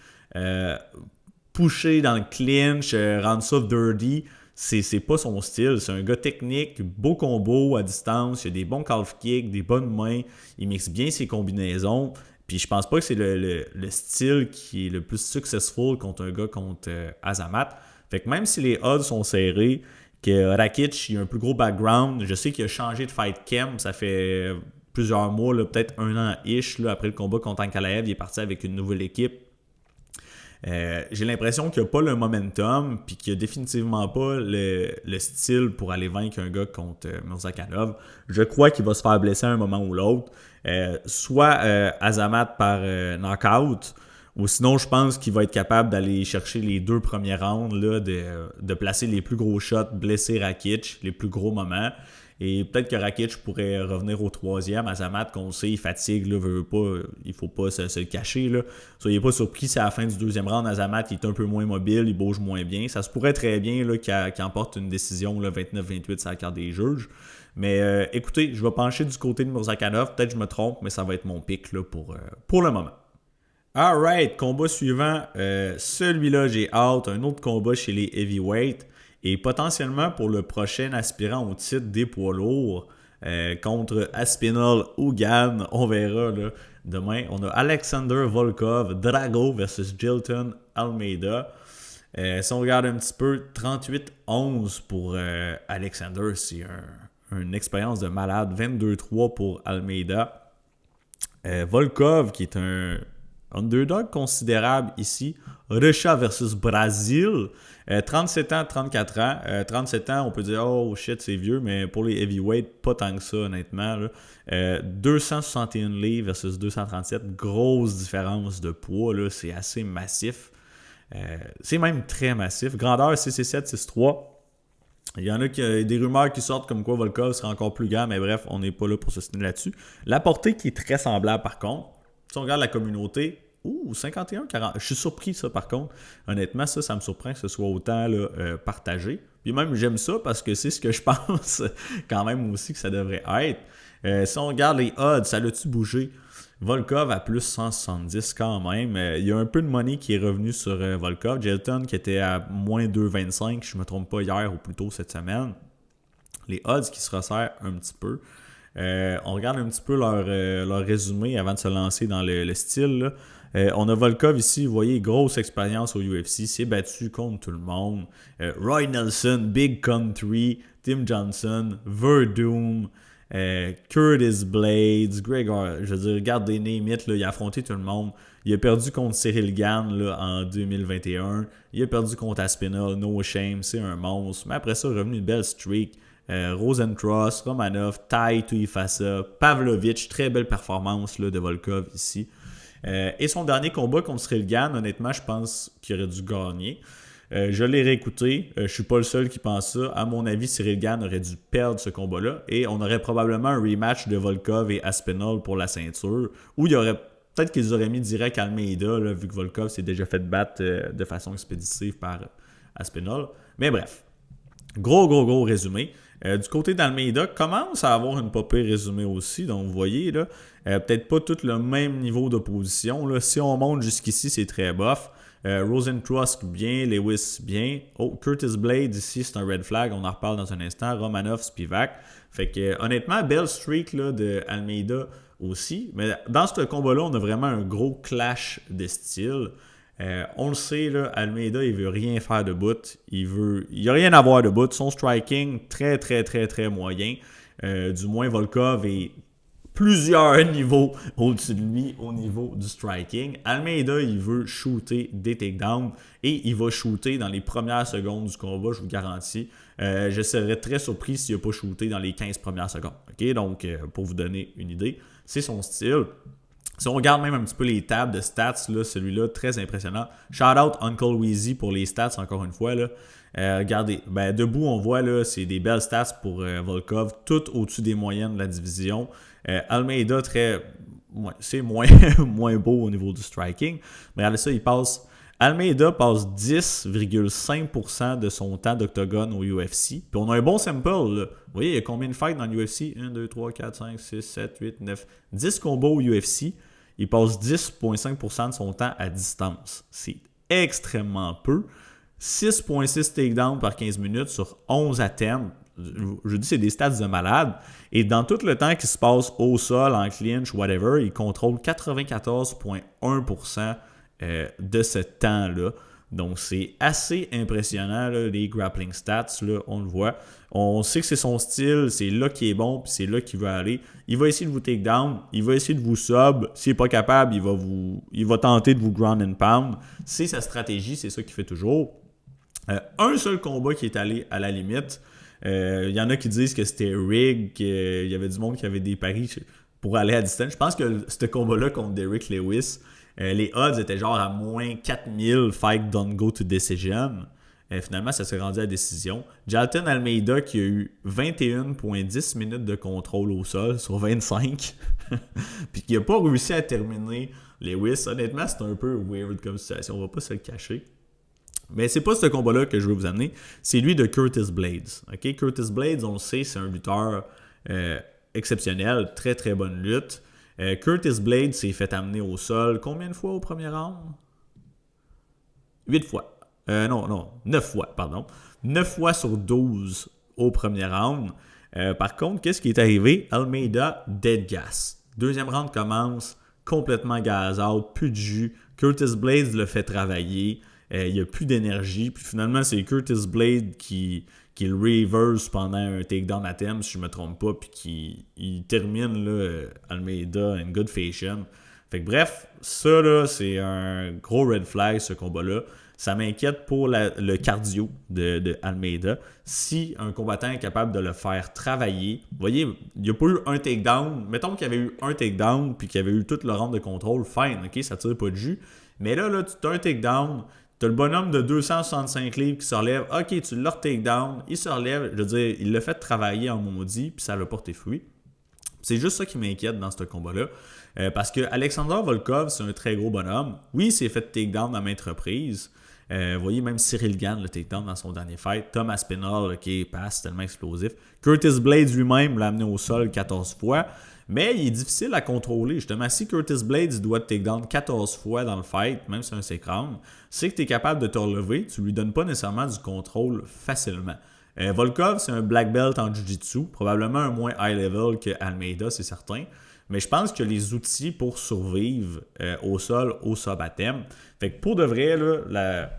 S1: pusher dans le clinch, rendre ça dirty. C'est pas son style. C'est un gars technique, beau combo à distance, il a des bons calf kicks, des bonnes mains, il mixe bien ses combinaisons. Puis je pense pas que c'est le style qui est le plus successful contre un gars contre Azamat. Fait que même si les odds sont serrés, que Rakic il a un plus gros background, je sais qu'il a changé de fight camp, ça fait plusieurs mois, là, peut-être un an-ish, là, après le combat contre Ankalaev, il est parti avec une nouvelle équipe. J'ai l'impression qu'il n'y a pas le momentum puis qu'il n'y a définitivement pas le style pour aller vaincre un gars contre Murzakanov. Je crois qu'il va se faire blesser à un moment ou l'autre. Soit Azamat par knockout, ou sinon je pense qu'il va être capable d'aller chercher les 2 premiers rounds, là, de placer les plus gros shots, blesser Rakic, les plus gros moments. Et peut-être que Rakic pourrait revenir au 3e. Azamat, qu'on le sait, il fatigue, là, veut pas, il faut pas se le cacher. Là. Soyez pas surpris si à la fin du 2e round, Azamat il est un peu moins mobile, il bouge moins bien. Ça se pourrait très bien là, qu'il emporte une décision 29-28 sur la carte des juges. Mais écoutez, je vais pencher du côté de Murzakanov. Peut-être que je me trompe, mais ça va être mon pick là, pour le moment. Alright, combat suivant. Celui-là, j'ai hâte. Un autre combat chez les heavyweights. Et potentiellement pour le prochain aspirant au titre des poids lourds contre Aspinall ou Gann, on verra là, demain. On a Alexander Volkov, Drago versus Jilton Almeida. Si on regarde un petit peu, 38-11 pour Alexander, c'est une expérience de malade. 22-3 pour Almeida. Volkov qui est un underdog considérable ici. Russia versus Brésil. 37 ans, 34 ans. 37 ans, on peut dire, oh shit, c'est vieux, mais pour les heavyweights, pas tant que ça, honnêtement. Là. 261 livres versus 237. Grosse différence de poids, là. C'est assez massif. C'est même très massif. Grandeur 6'7", 6'3". Il y en a des rumeurs qui sortent comme quoi Volkov serait encore plus grand, mais bref, on n'est pas là pour se signer là-dessus. La portée qui est très semblable par contre. Si on regarde la communauté, 51-40. Je suis surpris ça par contre. Honnêtement, ça me surprend que ce soit autant là, partagé. Puis même, j'aime ça parce que c'est ce que je pense quand même aussi que ça devrait être. Si on regarde les odds, ça l'a-tu bougé? Volkov à plus 170 quand même. Il y a un peu de money qui est revenu sur Volkov. Jelton qui était à moins 2,25, je ne me trompe pas, hier ou plus tôt cette semaine. Les odds qui se resserrent un petit peu. On regarde un petit peu leur résumé avant de se lancer dans le style. On a Volkov ici, vous voyez, grosse expérience au UFC, s'est battu contre tout le monde. Roy Nelson, Big Country, Tim Johnson, Verdum, Curtis Blades, Gregor, je veux dire, regarde des name it, là, il a affronté tout le monde. Il a perdu contre Cyril Gane là, en 2021. Il a perdu contre Aspinall, no shame, c'est un monstre. Mais après ça, revenu une belle streak. Rosencross, Romanov, Tai Tuivasa, Pavlovich, très belle performance là, de Volkov ici. Et son dernier combat contre Cyril Gane, honnêtement, je pense qu'il aurait dû gagner. Je l'ai réécouté, je suis pas le seul qui pense ça. À mon avis, Cyril Gane aurait dû perdre ce combat-là et on aurait probablement un rematch de Volkov et Aspinall pour la ceinture. Ou il y aurait peut-être qu'ils auraient mis direct Almeida, là, vu que Volkov s'est déjà fait battre de façon expéditive par Aspinall. Mais bref, gros résumé. Du côté d'Almeida, commence à avoir une pas pire résumé aussi. Donc, vous voyez, là, peut-être pas tout le même niveau d'opposition. Là. Si on monte jusqu'ici, c'est très bof. Rosencross bien, Lewis bien. Oh, Curtis Blade ici, c'est un red flag. On en reparle dans un instant. Romanov, Spivak. Fait que, honnêtement, belle streak là, de Almeida aussi. Mais dans ce combat-là, on a vraiment un gros clash de style. On le sait, là, Almeida, il veut rien faire de bout. Il n'y a rien à voir de bout. Son striking, très moyen. Du moins, Volkov est plusieurs niveaux au-dessus de lui au niveau du striking. Almeida, il veut shooter des takedowns et il va shooter dans les premières secondes du combat, je vous garantis. Je serais très surpris s'il n'a pas shooté dans les 15 premières secondes. Okay? Donc, pour vous donner une idée, c'est son style. Si on regarde même un petit peu les tables de stats, là, celui-là, très impressionnant. Shout out Uncle Weezy pour les stats, encore une fois. Là. Regardez, debout, on voit, là, c'est des belles stats pour Volkov, tout au-dessus des moyennes de la division. Almeida, c'est moins beau au niveau du striking. Mais regardez ça, Almeida passe 10,5% de son temps d'octogone au UFC. Puis on a un bon sample. Là. Vous voyez, il y a combien de fights dans l'UFC? 1, 2, 3, 4, 5, 6, 7, 8, 9, 10 combats au UFC. Il passe 10,5% de son temps à distance. C'est extrêmement peu. 6,6 takedowns par 15 minutes sur 11 attempts. Je dis c'est des stats de malade. Et dans tout le temps qui se passe au sol, en clinch, whatever, il contrôle 94,1% de ce temps-là. Donc, c'est assez impressionnant, là, les grappling stats, là, on le voit. On sait que c'est son style, c'est là qu'il est bon, puis c'est là qu'il veut aller. Il va essayer de vous take down, il va essayer de vous sub. S'il n'est pas capable, il va tenter de vous ground and pound. C'est sa stratégie, c'est ça qu'il fait toujours. Un seul combat qui est allé à la limite. Il y en a qui disent que c'était rig, qu'il y avait du monde qui avait des paris pour aller à distance. Je pense que ce combat-là contre Derrick Lewis, les odds étaient genre à moins 4000, fight don't go to decision. Finalement, ça s'est rendu à décision. Jailton Almeida qui a eu 21,10 minutes de contrôle au sol sur 25. Puis qui n'a pas réussi à terminer Lewis. Honnêtement, c'est un peu weird comme situation. On va pas se le cacher. Mais c'est pas ce combat-là que je veux vous amener. C'est lui de Curtis Blades. Okay? Curtis Blades, on le sait, c'est un lutteur exceptionnel. Très bonne lutte. Curtis Blades s'est fait amener au sol combien de fois au premier round? 8 fois. 9 fois, pardon. 9 fois sur 12 au premier round. Par contre, qu'est-ce qui est arrivé? Almeida, dead gas. Deuxième round commence, complètement gaz out, plus de jus. Curtis Blades le fait travailler. Il n'y a plus d'énergie. Puis finalement, c'est Curtis Blade qui le reverse pendant un takedown attempt, si je ne me trompe pas, puis qui termine là, Almeida in good fashion. Fait que bref, ça là, c'est un gros red flag ce combat-là. Ça m'inquiète pour le cardio de Almeida. Si un combattant est capable de le faire travailler, vous voyez, il n'y a pas eu un takedown. Mettons qu'il y avait eu un takedown puis qu'il y avait eu tout le round de contrôle, fine, ok, ça tire pas de jus. Mais là tu as un takedown, tu as le bonhomme de 265 livres qui se relève, ok, tu l'as takedown, il se relève, je veux dire, il l'a fait travailler en maudit, puis ça l'a porté fruit. C'est juste ça qui m'inquiète dans ce combat-là. Parce que Alexander Volkov, c'est un très gros bonhomme. Oui, il s'est fait takedown à maintes reprises. Vous voyez, même Cyril Gane le takedown dans son dernier fight. Tom Aspinall, qui passe tellement explosif. Curtis Blades lui-même l'a amené au sol 14 fois. Mais il est difficile à contrôler. Justement, si Curtis Blades doit te takedown 14 fois dans le fight, même si c'est un second, c'est que tu es capable de te relever. Tu lui donnes pas nécessairement du contrôle facilement. Volkov, c'est un black belt en jiu-jitsu, probablement un moins high level que Almeida, c'est certain. Mais je pense qu'il a les outils pour survivre au sol, au sub-baptême. Fait que pour de vrai, là,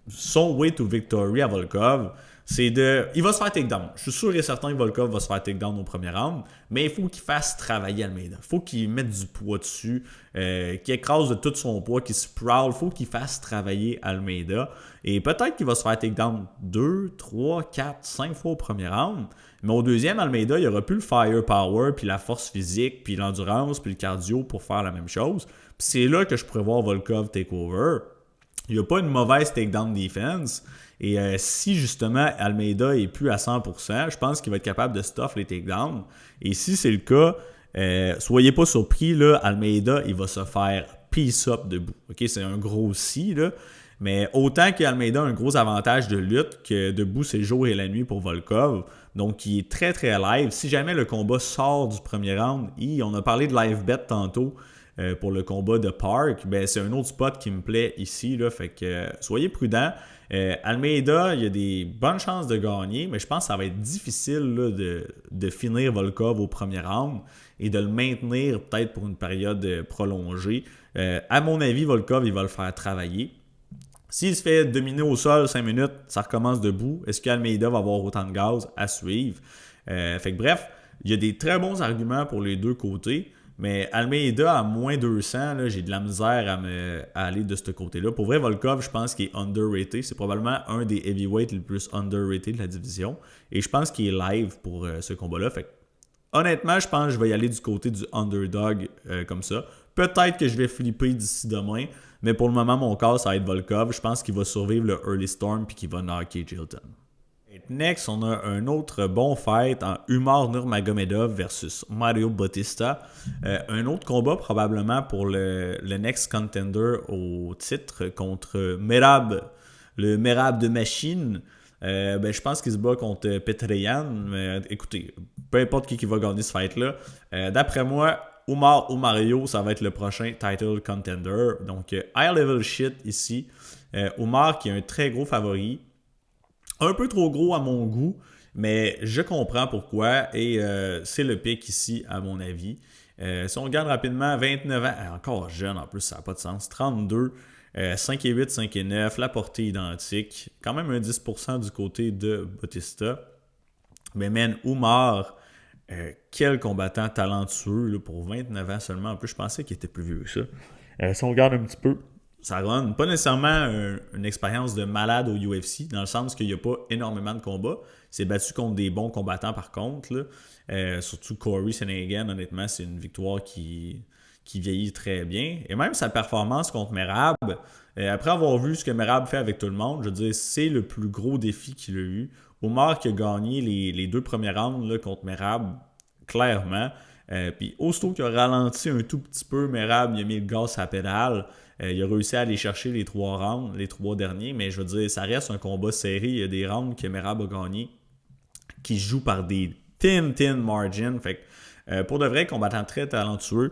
S1: son way to victory à Volkov, c'est de... Il va se faire takedown. Je suis sûr et certain que Volkov va se faire takedown au premier round, mais il faut qu'il fasse travailler Almeida. Il faut qu'il mette du poids dessus, qu'il écrase de tout son poids, qu'il sprawl. Il faut qu'il fasse travailler Almeida. Et peut-être qu'il va se faire takedown 2, 3, 4, 5 fois au premier round. Mais au deuxième, Almeida, il aura plus le firepower, puis la force physique, puis l'endurance, puis le cardio pour faire la même chose. Puis c'est là que je pourrais voir Volkov take over. Il n'y a pas une mauvaise takedown defense. Et si justement Almeida est plus à 100%, je pense qu'il va être capable de stuff les takedowns. Et si c'est le cas, soyez pas surpris, là, Almeida, il va se faire piece up debout. Okay? C'est un gros si, là. Mais autant qu'Almeida a un gros avantage de lutte, que debout, c'est le jour et la nuit pour Volkov. Donc, il est très, très live. Si jamais le combat sort du premier round, on a parlé de live bet tantôt pour le combat de Park, ben, c'est un autre spot qui me plaît ici. Là, fait que soyez prudents. Almeida, il y a des bonnes chances de gagner, mais je pense que ça va être difficile là, de finir Volkov au premier round et de le maintenir peut-être pour une période prolongée. À mon avis, Volkov, il va le faire travailler. S'il se fait dominer au sol 5 minutes, ça recommence debout. Est-ce qu'Almeida va avoir autant de gaz à suivre? Fait que bref, il y a des très bons arguments pour les deux côtés. Mais Almeida à moins 200, là, j'ai de la misère à aller de ce côté-là. Pour vrai, Volkov, je pense qu'il est underrated. C'est probablement un des heavyweights les plus underrated de la division. Et je pense qu'il est live pour ce combat-là. Fait que, honnêtement, je pense que je vais y aller du côté du underdog comme ça. Peut-être que je vais flipper d'ici demain. Mais pour le moment, mon cas, ça va être Volkov. Je pense qu'il va survivre le early storm et qu'il va knocker Jilton. Next, on a un autre bon fight en Umar Nurmagomedov versus Mario Bautista. Un autre combat probablement pour le next contender au titre contre Merab, le Merab de machine. Je pense qu'il se bat contre Petrayan. Mais écoutez, peu importe qui va gagner ce fight-là. D'après moi, Umar ou Mario, ça va être le prochain title contender. Donc, high level shit ici. Umar qui est un très gros favori. Un peu trop gros à mon goût, mais je comprends pourquoi et c'est le pic ici à mon avis. Si on regarde rapidement, 29 ans, encore jeune en plus, ça n'a pas de sens, 32, 5 et 8, 5 et 9, la portée identique, quand même un 10% du côté de Bautista. Mais man, Umar, quel combattant talentueux là, pour 29 ans seulement, en plus je pensais qu'il était plus vieux que ça. Si on regarde un petit peu, ça run pas nécessairement une expérience de malade au UFC, dans le sens qu'il n'y a pas énormément de combats. Il s'est battu contre des bons combattants par contre. Là. Surtout Corey Sandhagen, honnêtement, c'est une victoire qui vieillit très bien. Et même sa performance contre Merab, après avoir vu ce que Merab fait avec tout le monde, je veux dire, c'est le plus gros défi qu'il a eu. Umar qui a gagné les 2 premiers rounds là, contre Merab, clairement. Puis aussitôt qu'il a ralenti un tout petit peu, Merab il a mis le gaz à la pédale. Il a réussi à aller chercher les 3 rounds, les 3 derniers, mais je veux dire, ça reste un combat serré. Il y a des rounds que Merab a gagné qui jouent par des thin margins. Fait que, pour de vrai, combattant très talentueux.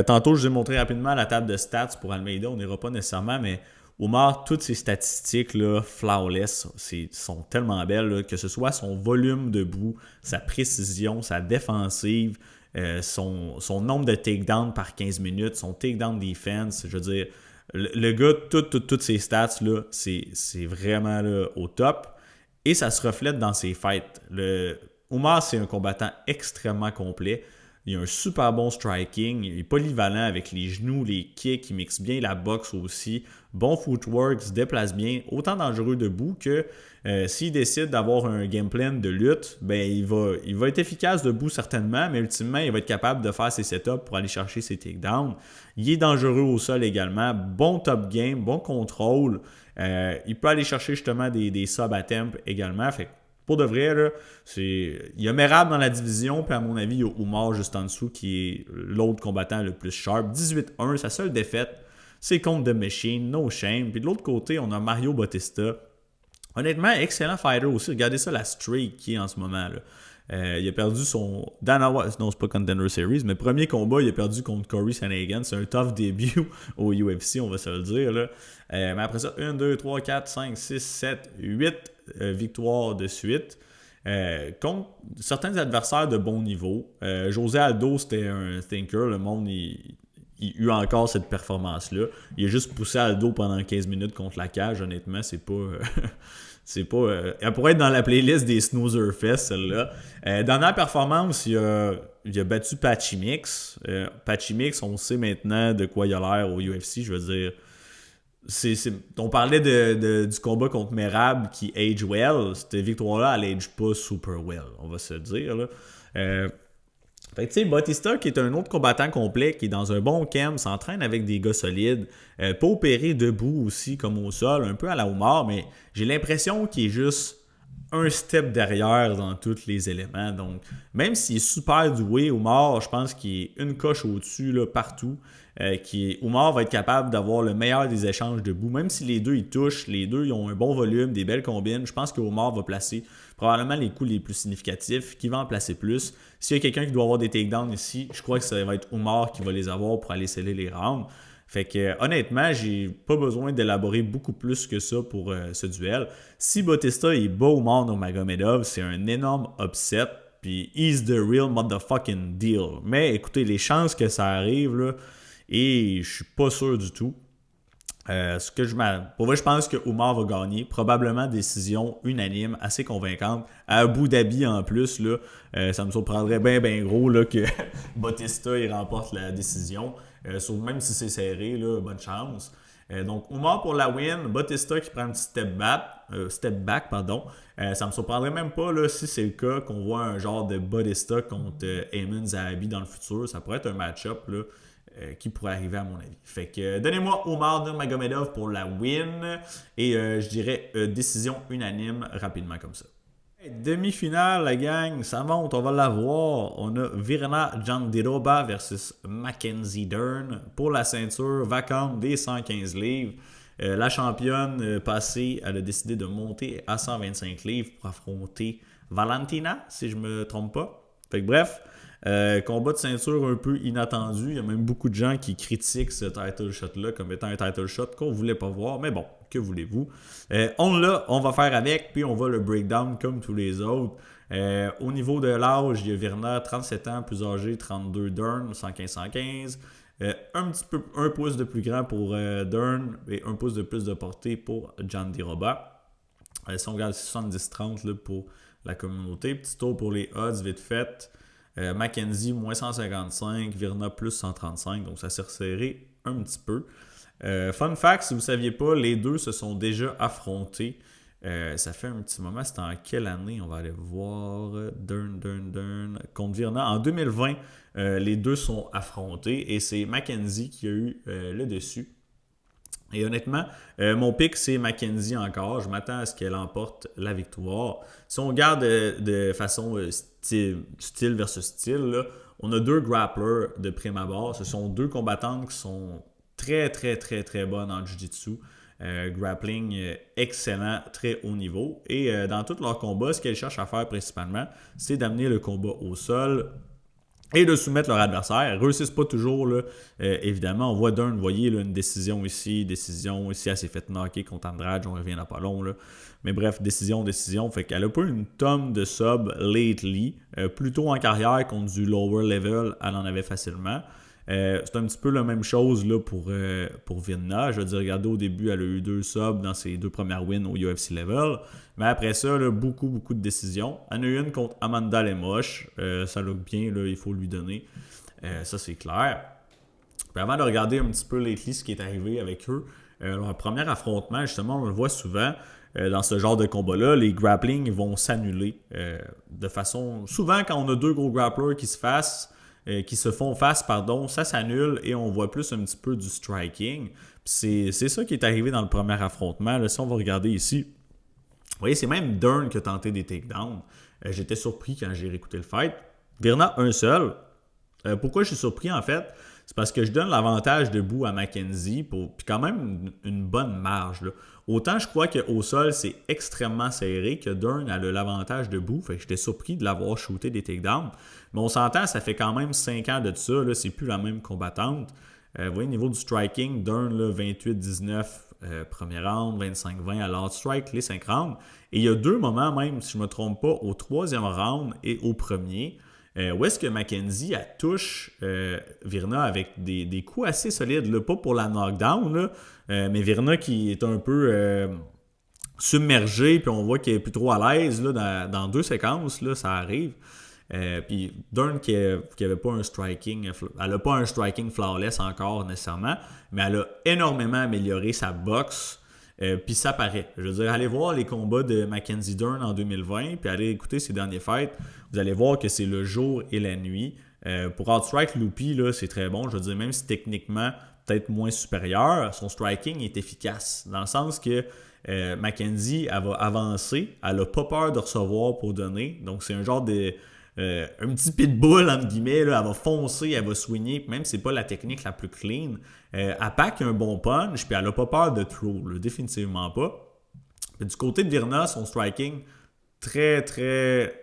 S1: Tantôt, je vous ai montré rapidement la table de stats pour Almeida. On n'ira pas nécessairement, mais Umar, toutes ses statistiques là, flawless, sont tellement belles, là, que ce soit son volume debout, sa précision, sa défensive, son nombre de takedowns par 15 minutes, son takedown defense, je veux dire, le gars, toutes ses stats, là, c'est vraiment là, au top. Et ça se reflète dans ses fights. Umar, c'est un combattant extrêmement complet. Il a un super bon striking. Il est polyvalent avec les genoux, les kicks. Il mixe bien la boxe aussi. Bon footwork, il se déplace bien. Autant dangereux debout que s'il décide d'avoir un game plan de lutte, ben il va être efficace debout certainement, mais ultimement, il va être capable de faire ses setups pour aller chercher ses takedowns. Il est dangereux au sol également. Bon top game, bon contrôle. Il peut aller chercher justement des subs à temp également. Fait que pour de vrai, là, il y a Merab dans la division, puis à mon avis, il y a Umar juste en dessous qui est l'autre combattant le plus sharp. 18-1, sa seule défaite, c'est contre The Machine, no shame. Puis de l'autre côté, on a Mario Bautista. Honnêtement, excellent fighter aussi. Regardez ça, la streak qui est en ce moment. Là. Il a perdu son Dana White, non, c'est pas Contender Series, mais premier combat, il a perdu contre Corey Sandhagen. C'est un tough début au UFC, on va se le dire. Là. Mais après ça, 1, 2, 3, 4, 5, 6, 7, 8 victoires de suite. Contre certains adversaires de bon niveau. José Aldo, c'était un thinker. Le monde, il eut encore cette performance-là. Il a juste poussé Aldo pendant 15 minutes contre la cage. Honnêtement, c'est pas... elle pourrait être dans la playlist des Snoozer Fest, celle-là. Dernière performance, il a battu Patchy Mix. Patchy Mix, on sait maintenant de quoi il a l'air au UFC. Je veux dire, on parlait du combat contre Merab qui age well. Cette victoire-là, elle age pas super well, on va se le dire. Là. Fait que tu sais, Bautista, qui est un autre combattant complet, qui est dans un bon camp, s'entraîne avec des gars solides, peut opérer debout aussi, comme au sol, un peu à la Omar, mais j'ai l'impression qu'il est juste un step derrière dans tous les éléments. Donc, même s'il est super doué, Omar, je pense qu'il est une coche au-dessus là, partout. Omar va être capable d'avoir le meilleur des échanges debout. Même si les deux ils touchent, les deux ils ont un bon volume, des belles combines, je pense que Omar va placer probablement les coups les plus significatifs, qui va en placer plus. S'il y a quelqu'un qui doit avoir des takedowns ici, je crois que ça va être Omar qui va les avoir pour aller sceller les rounds. Fait que honnêtement, j'ai pas besoin d'élaborer beaucoup plus que ça pour ce duel. Si Bautista est bas Omar Nurmagomedov, c'est un énorme upset. Puis he's the real motherfucking deal. Mais écoutez, les chances que ça arrive, là, et je suis pas sûr du tout. Pour vrai, je pense que Omar va gagner. Probablement décision unanime, assez convaincante. À Abu Dhabi en plus, là, ça me surprendrait bien gros là, que Bautista il remporte la décision. Même si c'est serré, là, bonne chance. Donc Omar pour la win, Bautista qui prend un petit step back. Ça me surprendrait même pas là, si c'est le cas qu'on voit un genre de Bautista contre Ayman Zahabi dans le futur. Ça pourrait être un match-up là, qui pourrait arriver à mon avis. Fait que donnez-moi Omar Nurmagomedov pour la win et je dirais décision unanime rapidement comme ça. Demi-finale, la gang, ça monte, on va la voir. On a Virna Jandiroba versus Mackenzie Dern pour la ceinture vacante des 115 livres. La championne passée, elle a décidé de monter à 125 livres pour affronter Valentina, si je me trompe pas. Fait que bref, combat de ceinture un peu inattendu. Il y a même beaucoup de gens qui critiquent ce title shot-là comme étant un title shot qu'on ne voulait pas voir. Mais bon, que voulez-vous? On va faire avec, puis on va le breakdown comme tous les autres. Au niveau de l'âge, il y a Virna, 37 ans, plus âgé, 32 Dern, 115-115. Un pouce de plus grand pour Dern et un pouce de plus de portée pour Jandiroba. Si on regarde 70-30 pour la communauté. Petit tour pour les odds, vite fait. Mackenzie, moins 155, Virna, plus 135, donc ça s'est resserré un petit peu. Fun fact, si vous ne saviez pas, les deux se sont déjà affrontés. Ça fait un petit moment, c'était en quelle année? On va aller voir. Dern contre Virna. En 2020, les deux sont affrontés et c'est Mackenzie qui a eu le dessus. Et honnêtement, mon pick, c'est Mackenzie encore. Je m'attends à ce qu'elle emporte la victoire. Si on regarde de façon style versus style, là, on a deux grapplers de prime abord. Ce sont deux combattantes qui sont très bonnes en jiu-jitsu. Grappling excellent, très haut niveau. Et dans tous leurs combats, ce qu'elles cherchent à faire principalement, c'est d'amener le combat au sol et de soumettre leur adversaire. Ils ne réussissent pas toujours, là, évidemment. On voit Dern, vous voyez, là, une décision ici, elle s'est fait knocker contre Andrade, on revient dans pas long. Là. Mais bref, décision. Fait qu'elle a pas une tonne de sub lately. Plutôt en carrière contre du lower level, elle en avait facilement. C'est un petit peu la même chose là, pour Virna. Je veux dire, regardez, au début, elle a eu 2 subs dans ses 2 premières wins au UFC level. Mais après ça, là, beaucoup de décisions. Elle en a eu une contre Amanda Lemos. Ça look bien, là, il faut lui donner. Ça, c'est clair. Puis avant de regarder un petit peu lately ce qui est arrivé avec eux, leur premier affrontement, justement, on le voit souvent dans ce genre de combat-là, les grapplings vont s'annuler de façon... Souvent, quand on a 2 gros grapplers qui se font face, pardon, ça s'annule et on voit plus un petit peu du striking. C'est ça qui est arrivé dans le premier affrontement. Là, si on va regarder ici, vous voyez, c'est même Dern qui a tenté des takedowns. J'étais surpris quand j'ai réécouté le fight. Virna, un seul. Pourquoi je suis surpris, en fait? C'est parce que je donne l'avantage debout à Mackenzie, puis quand même une bonne marge. Là. Autant je crois qu'au sol, c'est extrêmement serré, que Dern a l'avantage debout. Fait que j'étais surpris de l'avoir shooté des takedowns. Mais on s'entend, ça fait quand même 5 ans de ça. Là, c'est plus la même combattante. Vous voyez, au niveau du striking, Dern, 28-19, premier round, 25-20 à l'hard strike, les 5 rounds. Et il y a 2 moments même, si je ne me trompe pas, au 3e round et au premier, où est-ce que Mackenzie elle touche Virna avec des coups assez solides, là, pas pour la knockdown, là, mais Virna qui est un peu submergée, puis on voit qu'elle est plus trop à l'aise là, dans 2 séquences, là, ça arrive. Puis Dern qui avait pas un striking, elle n'a pas un striking flawless encore nécessairement, mais elle a énormément amélioré sa boxe. Puis ça paraît. Je veux dire, allez voir les combats de Mackenzie Dern en 2020, puis allez écouter ses derniers fights. Vous allez voir que c'est le jour et la nuit. Pour Outstrike Loopy, là, c'est très bon. Je veux dire, même si techniquement peut-être moins supérieur, son striking est efficace. Dans le sens que Mackenzie, elle va avancer, elle n'a pas peur de recevoir pour donner. Donc c'est un genre de... un petit pitbull, entre guillemets, là, elle va foncer, elle va swinger, puis même si c'est pas la technique la plus clean, elle pack un bon punch, puis elle a pas peur de throw, là, définitivement pas. Puis du côté de Virna, son striking, très, très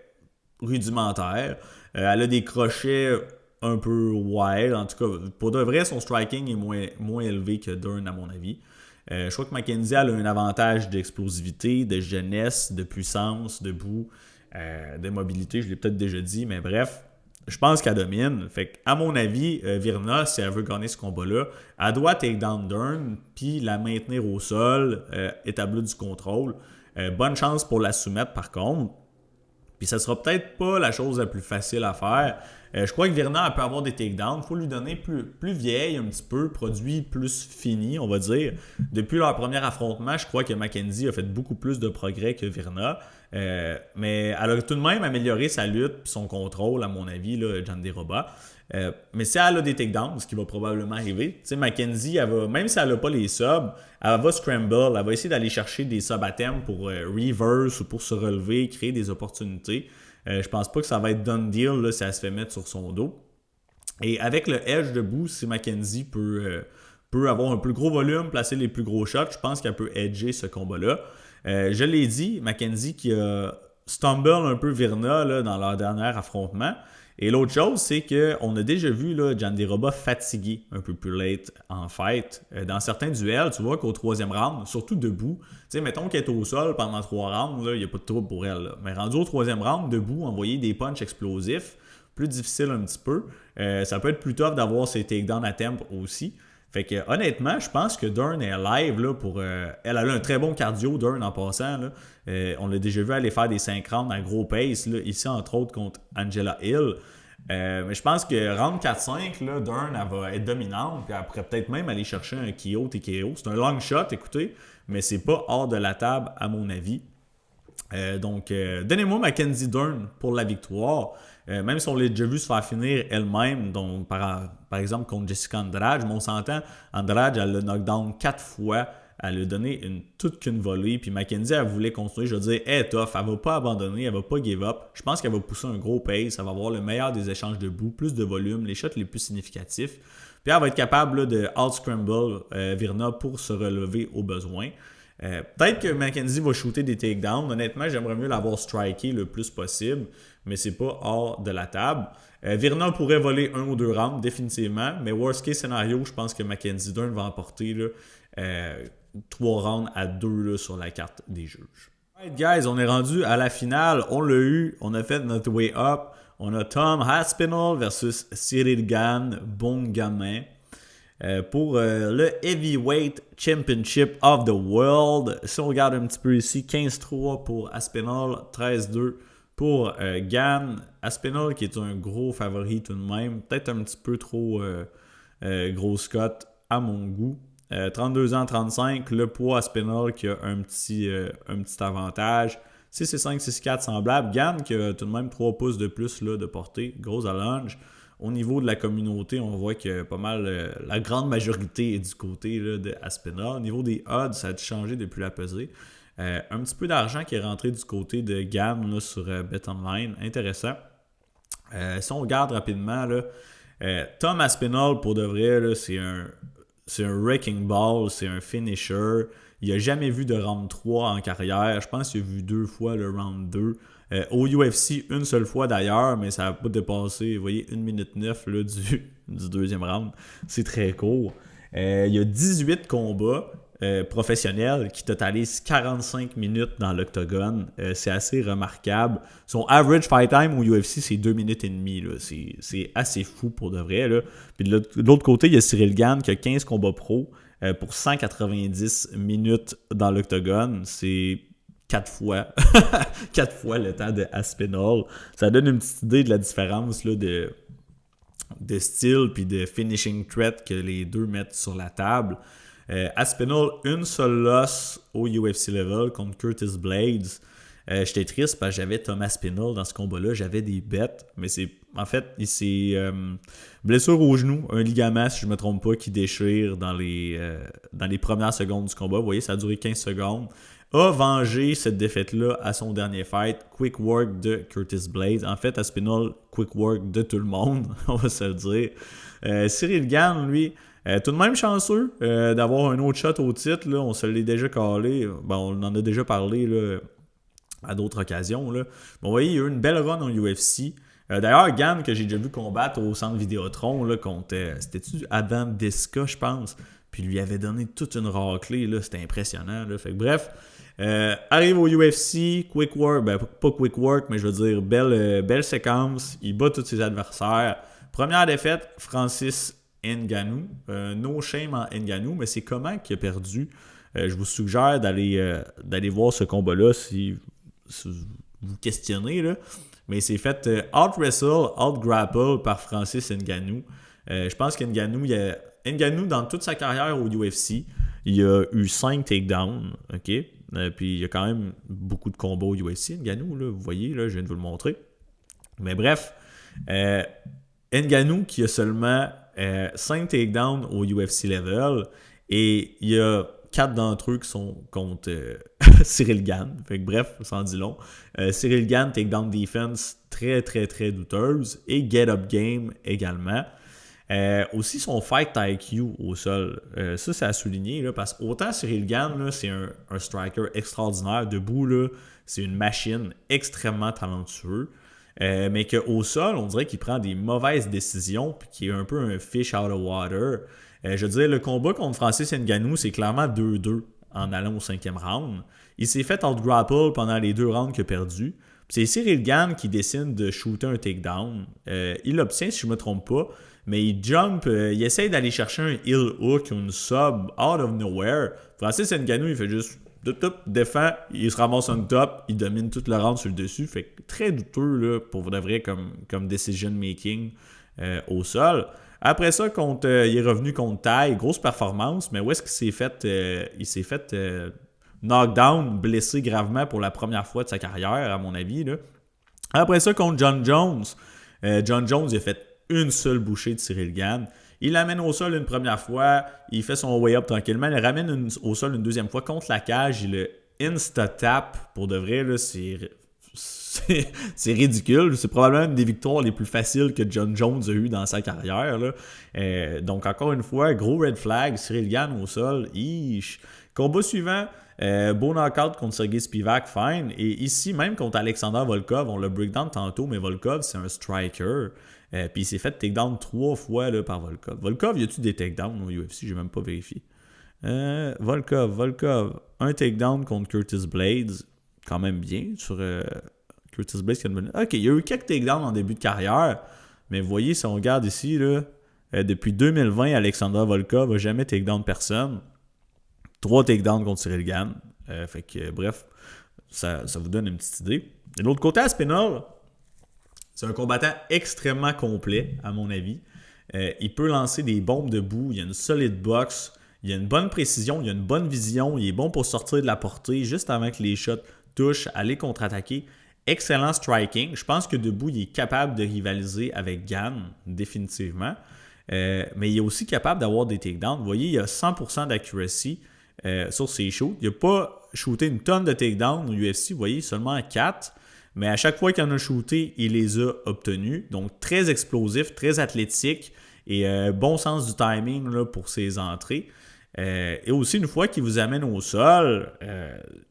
S1: rudimentaire. Elle a des crochets un peu wild, en tout cas, pour de vrai, son striking est moins élevé que Dern, à mon avis. Je crois que Mackenzie elle a un avantage d'explosivité, de jeunesse, de puissance, de bout. De mobilité, je l'ai peut-être déjà dit, mais bref, je pense qu'elle domine. Fait à mon avis, Virna, si elle veut gagner ce combat-là, elle doit take down Dern, puis la maintenir au sol, établir du contrôle. Bonne chance pour la soumettre par contre. Puis ça sera peut-être pas la chose la plus facile à faire. Je crois que Virna elle peut avoir des takedowns. Il faut lui donner plus vieille un petit peu, produit plus fini, on va dire. Depuis leur premier affrontement, je crois que Mackenzie a fait beaucoup plus de progrès que Virna. Mais elle a tout de même amélioré sa lutte et son contrôle, à mon avis, là, Jandiroba. Mais si elle a des takedowns, ce qui va probablement arriver, tu sais, Mackenzie, elle va, même si elle n'a pas les subs, elle va scramble, elle va essayer d'aller chercher des subs à thème pour reverse ou pour se relever, créer des opportunités. Je pense pas que ça va être done deal là, si elle se fait mettre sur son dos. Et avec le edge debout, si Mackenzie peut avoir un plus gros volume, placer les plus gros shots, je pense qu'elle peut edger ce combat-là. Je l'ai dit, Mackenzie qui a stumble un peu Virna là, dans leur dernier affrontement. Et l'autre chose, c'est qu'on a déjà vu là, Jandiroba fatigué un peu plus late en fight. Dans certains duels, tu vois qu'au 3e round, surtout debout, tu sais, mettons qu'elle est au sol pendant 3 rounds, il n'y a pas de trouble pour elle. Là. Mais rendu au 3e round, debout, envoyer des punches explosifs, plus difficile un petit peu. Ça peut être plus tough d'avoir ses takedowns à temp aussi. Fait que honnêtement, je pense que Dern est live là, pour. Elle a un très bon cardio, Dern, en passant. Là. On l'a déjà vu aller faire des 5 rounds à gros pace, là, ici entre autres contre Angela Hill. Mais je pense que round 4-5, là, Dern elle va être dominante, puis elle pourrait peut-être même aller chercher un KO, TKO. C'est un long shot, écoutez, mais c'est pas hors de la table à mon avis. Donc, donnez-moi Mackenzie Dern pour la victoire. Même si on l'a déjà vu se faire finir elle-même, donc par exemple contre Jessica Andrade, mais on s'entend, Andrade, elle l'a knockdown 4 fois, elle a donné toute qu'une volée, puis Mackenzie, elle voulait continuer, je veux dire, elle est tough, elle va pas abandonner, elle va pas give up. Je pense qu'elle va pousser un gros pace, elle va avoir le meilleur des échanges de bout, plus de volume, les shots les plus significatifs, puis elle va être capable là, de out-scramble Virna pour se relever au besoin. Peut-être que Mackenzie va shooter des takedowns. Honnêtement, j'aimerais mieux l'avoir striké le plus possible, mais c'est pas hors de la table. Virna pourrait voler 1 ou 2 rounds, définitivement, mais worst case scénario, je pense que Mackenzie Dern va emporter là, 3 rounds à 2 là, sur la carte des juges. Alright guys, on est rendu à la finale, on l'a eu, on a fait notre way up. on a Tom Aspinall versus Cyril Gane, bon gamin. Pour le Heavyweight Championship of the World. Si on regarde un petit peu ici, 15-3 pour Aspinall, 13-2 pour Gane. Aspinall qui est un gros favori tout de même, peut-être un petit peu trop gros Scott à mon goût. 32 ans, 35, le poids Aspinall qui a un petit avantage. 6'5", 6'4", semblable. Gane qui a tout de même 3 pouces de plus là, de portée, gros allonge. Au niveau de la communauté, on voit que pas mal, la grande majorité est du côté là, de Aspinall. Au niveau des odds, ça a changé depuis la pesée. Un petit peu d'argent qui est rentré du côté de Gane là, sur BetOnline. Intéressant. Si on regarde rapidement, là, Tom Aspinall, pour de vrai, là, c'est un wrecking ball, c'est un finisher. Il n'a jamais vu de round 3 en carrière. Je pense qu'il a vu 2 fois le round 2. Au UFC, une seule fois d'ailleurs, mais ça n'a pas dépassé, vous voyez, 1 minute 9 là, du deuxième round. C'est très court. Il y a 18 combats professionnels qui totalisent 45 minutes dans l'octogone. C'est assez remarquable. Son average fight time au UFC, c'est 2 minutes et demie. Là. C'est assez fou pour de vrai. Là. Puis de l'autre côté, il y a Cyril Gane qui a 15 combats pro pour 190 minutes dans l'octogone. C'est 4 fois. 4 fois le temps de Aspinall. Ça donne une petite idée de la différence là, de style puis de finishing threat que les deux mettent sur la table. Aspinall, une seule loss au UFC level contre Curtis Blades. J'étais triste parce que j'avais Tom Aspinall dans ce combat-là. J'avais des bêtes, mais en fait, c'est blessure au genou, un ligament, si je ne me trompe pas, qui déchire dans les premières secondes du combat. Vous voyez, ça a duré 15 secondes. A vengé cette défaite-là à son dernier fight. Quick work de Curtis Blades. En fait, Aspinall, quick work de tout le monde, on va se le dire. Cyril Gane, lui, tout de même chanceux d'avoir un autre shot au titre. Là. On se l'est déjà calé. Ben, on en a déjà parlé là, à d'autres occasions. Là. Bon, vous voyez, il y a eu une belle run au UFC. D'ailleurs, Gane, que j'ai déjà vu combattre au centre Vidéotron là, contre, c'était-tu Adam Diska, je pense. Puis lui avait donné toute une raclée. Là. C'était impressionnant. Là. Fait que, bref, arrive au UFC, quick work, ben pas quick work, mais je veux dire, belle séquence. Il bat tous ses adversaires. Première défaite, Francis Ngannou. No shame en Ngannou, mais c'est comment qu'il a perdu. Je vous suggère d'aller voir ce combat-là si vous questionnez. Là. Mais il s'est fait out-wrestle, out-grapple par Francis Ngannou. Je pense qu'Ngannou, dans toute sa carrière au UFC, il a eu 5 takedowns. OK? Puis il y a quand même beaucoup de combats au UFC, Ngannou, là, vous voyez, là, je viens de vous le montrer. Mais bref, Ngannou qui a seulement 5 takedowns au UFC level et il y a 4 d'entre eux qui sont contre Cyril Gane. Fait que bref, ça en dit long. Cyril Gane, takedown defense très très très douteuse et get up game également. Aussi son fight IQ au sol, ça c'est à souligner là, parce qu'autant Cyril Gane là, c'est un striker extraordinaire, debout là, c'est une machine extrêmement talentueux, mais qu'au sol on dirait qu'il prend des mauvaises décisions puis qu'il est un peu un fish out of water. Je veux dire, le combat contre Francis Ngannou c'est clairement 2-2 en allant au 5e round. Il s'est fait out-grapple pendant les 2 rounds qu'il a perdu. C'est Cyril Gane qui décide de shooter un takedown. Il l'obtient si je ne me trompe pas. Mais il jump, il essaye d'aller chercher un heel hook ou une sub out of nowhere. Francis Ngannou, il fait juste défend, il se ramasse on top, il domine toute le round sur le dessus. Fait que très douteux là, pour de vrai comme decision making au sol. Après ça, il est revenu contre Tai, grosse performance, mais où est-ce qu'il s'est fait il s'est fait knockdown, blessé gravement pour la première fois de sa carrière, à mon avis. Là. Après ça, contre John Jones. John Jones, il a fait une seule bouchée de Cyril Gane. Il l'amène au sol une première fois, il fait son way up tranquillement, il le ramène au sol une deuxième fois contre la cage, il le insta-tap. Pour de vrai, là, c'est ridicule. C'est probablement une des victoires les plus faciles que John Jones a eues dans sa carrière. Là. Donc, encore une fois, gros red flag, Cyril Gane au sol. Combat suivant, beau knockout contre Sergey Spivak, fine. Et ici, même contre Alexander Volkov, on l'a breakdown tantôt, mais Volkov, c'est un striker. Puis il s'est fait takedown 3 fois là, par Volkov. Volkov, y a-tu des takedowns au UFC? J'ai même pas vérifié. Volkov, un takedown contre Curtis Blades. Quand même bien sur Curtis Blades qui est devenu... OK, il y a eu quelques takedowns en début de carrière, mais vous voyez, si on regarde ici, là, depuis 2020, Alexander Volkov n'a jamais takedown personne. 3 takedowns contre Cyril Gane. Fait que, bref, ça vous donne une petite idée. De l'autre côté, Aspinall, c'est un combattant extrêmement complet, à mon avis. Il peut lancer des bombes debout, il a une solide boxe, il a une bonne précision, il a une bonne vision, il est bon pour sortir de la portée juste avant que les shots touchent, aller contre-attaquer. Excellent striking. Je pense que debout, il est capable de rivaliser avec Gane, définitivement. Mais il est aussi capable d'avoir des takedowns. Vous voyez, il a 100% d'accuracy sur ses shoots. Il n'a pas shooté une tonne de takedowns au UFC. Vous voyez, seulement 4. Mais à chaque fois qu'il en a shooté, il les a obtenus. Donc, très explosif, très athlétique et bon sens du timing là, pour ses entrées. Et aussi, une fois qu'il vous amène au sol,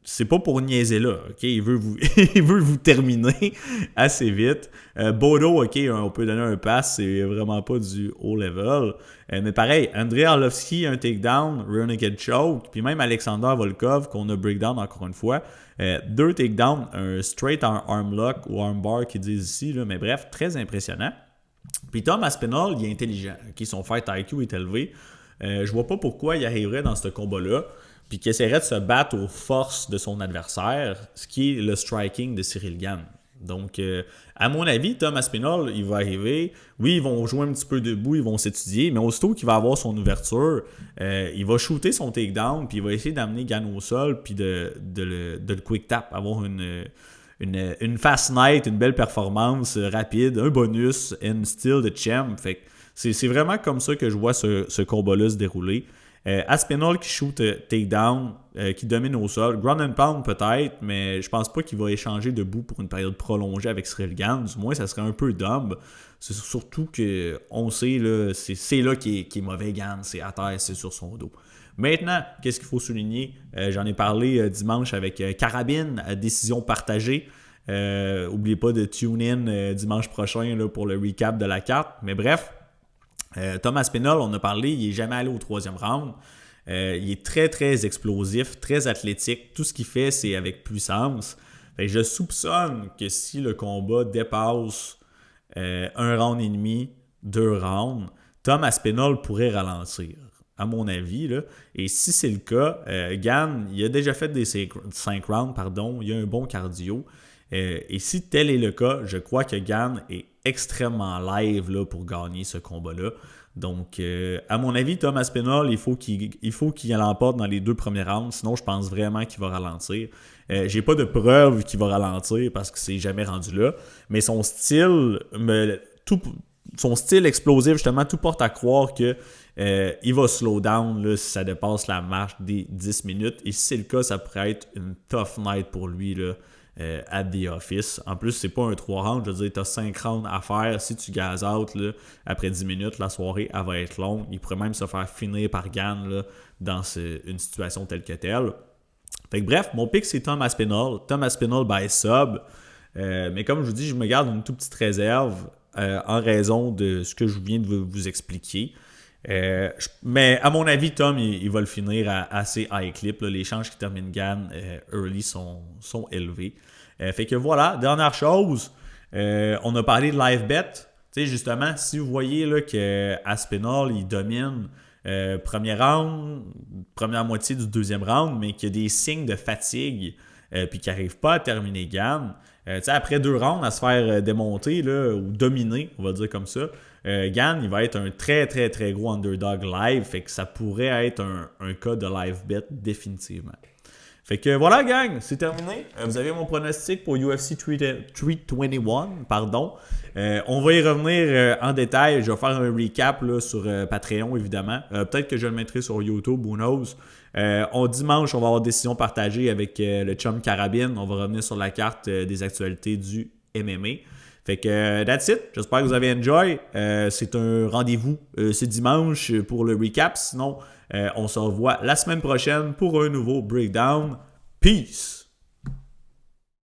S1: c'est pas pour niaiser là. Okay? Il veut vous terminer assez vite. Bodo, OK, on peut donner un pass, c'est vraiment pas du haut level. Mais pareil, Andrei Arlovski, un takedown, rear naked choke, puis même Alexander Volkov, qu'on a breakdown encore une fois. 2 takedowns, un straight arm lock ou arm bar qu'ils disent ici, là, mais bref, très impressionnant. Puis Tom Aspinall, il est intelligent. Okay? Son fight IQ est élevé. Je vois pas pourquoi il arriverait dans ce combat-là puis qu'il essaierait de se battre aux forces de son adversaire, ce qui est le striking de Cyril Gane. Donc, à mon avis, Tom Aspinall, il va arriver. Oui, ils vont jouer un petit peu debout, ils vont s'étudier, mais aussitôt qu'il va avoir son ouverture, il va shooter son takedown, puis il va essayer d'amener Gane au sol, puis de le quick tap, avoir une fast night, une belle performance rapide, un bonus, and still the champ. Fait que c'est vraiment comme ça que je vois ce combat-là se dérouler. Aspinall qui shoot takedown, qui domine au sol. Ground and pound peut-être, mais je pense pas qu'il va échanger debout pour une période prolongée avec Cyril Gane. Du moins, ça serait un peu dumb. C'est surtout qu'on sait, là, c'est là qui est mauvais Gane. C'est à terre, c'est sur son dos. Maintenant, qu'est-ce qu'il faut souligner? J'en ai parlé dimanche avec Carabine, à décision partagée. N'oubliez pas de tune in dimanche prochain là, pour le recap de la carte. Mais bref, Tom Aspinall, on a parlé, il n'est jamais allé au 3e round. Il est très, très explosif, très athlétique. Tout ce qu'il fait, c'est avec puissance. Fait que je soupçonne que si le combat dépasse 1 round et demi, 2 rounds, Tom Aspinall pourrait ralentir, à mon avis. Là. Et si c'est le cas, Gane, il a déjà fait des 5 rounds, il a un bon cardio. Et si tel est le cas, je crois que Gane est extrêmement live là, pour gagner ce combat-là. Donc, à mon avis, Tom Aspinall, il faut qu'il l'emporte dans les 2 premiers rounds. Sinon, je pense vraiment qu'il va ralentir. J'ai pas de preuve qu'il va ralentir parce que c'est jamais rendu là. Mais son style explosif, justement, tout porte à croire que il va slow down là, si ça dépasse la marche des 10 minutes. Et si c'est le cas, ça pourrait être une tough night pour lui là, at the office. En plus, c'est pas un 3 rounds. Je veux dire, tu as 5 rounds à faire. Si tu gazes out là, après 10 minutes, la soirée elle va être longue. Il pourrait même se faire finir par Gane là, dans une situation telle que telle. Fait que bref, mon pick c'est Tom Aspinall. Tom Aspinall by sub. Mais comme je vous dis, je me garde une toute petite réserve en raison de ce que je viens de vous expliquer. Mais à mon avis, Tom, il va le finir à assez high clip. Là. Les chances qu'il termine Gane early sont élevés. Fait que voilà, dernière chose, on a parlé de live bet. Tu sais, justement, si vous voyez là, que Aspinall, il domine premier round, première moitié du 2e round, mais qu'il y a des signes de fatigue puis qu'il n'arrive pas à terminer Gane, après 2 rounds à se faire démonter là, ou dominer, on va dire comme ça, Gane, il va être un très très très gros underdog live, fait que ça pourrait être un cas de live bet définitivement. Fait que voilà gang, c'est terminé. Vous avez mon pronostic pour UFC 321, pardon. On va y revenir en détail. Je vais faire un recap là, sur Patreon évidemment. Peut-être que je le mettrai sur YouTube, who knows. Dimanche, on va avoir décision partagée avec le chum Carabine. On va revenir sur la carte des actualités du MMA. Fait que that's it. J'espère que vous avez enjoy. C'est un rendez-vous ce dimanche pour le recap. Sinon, on se revoit la semaine prochaine pour un nouveau breakdown. Peace!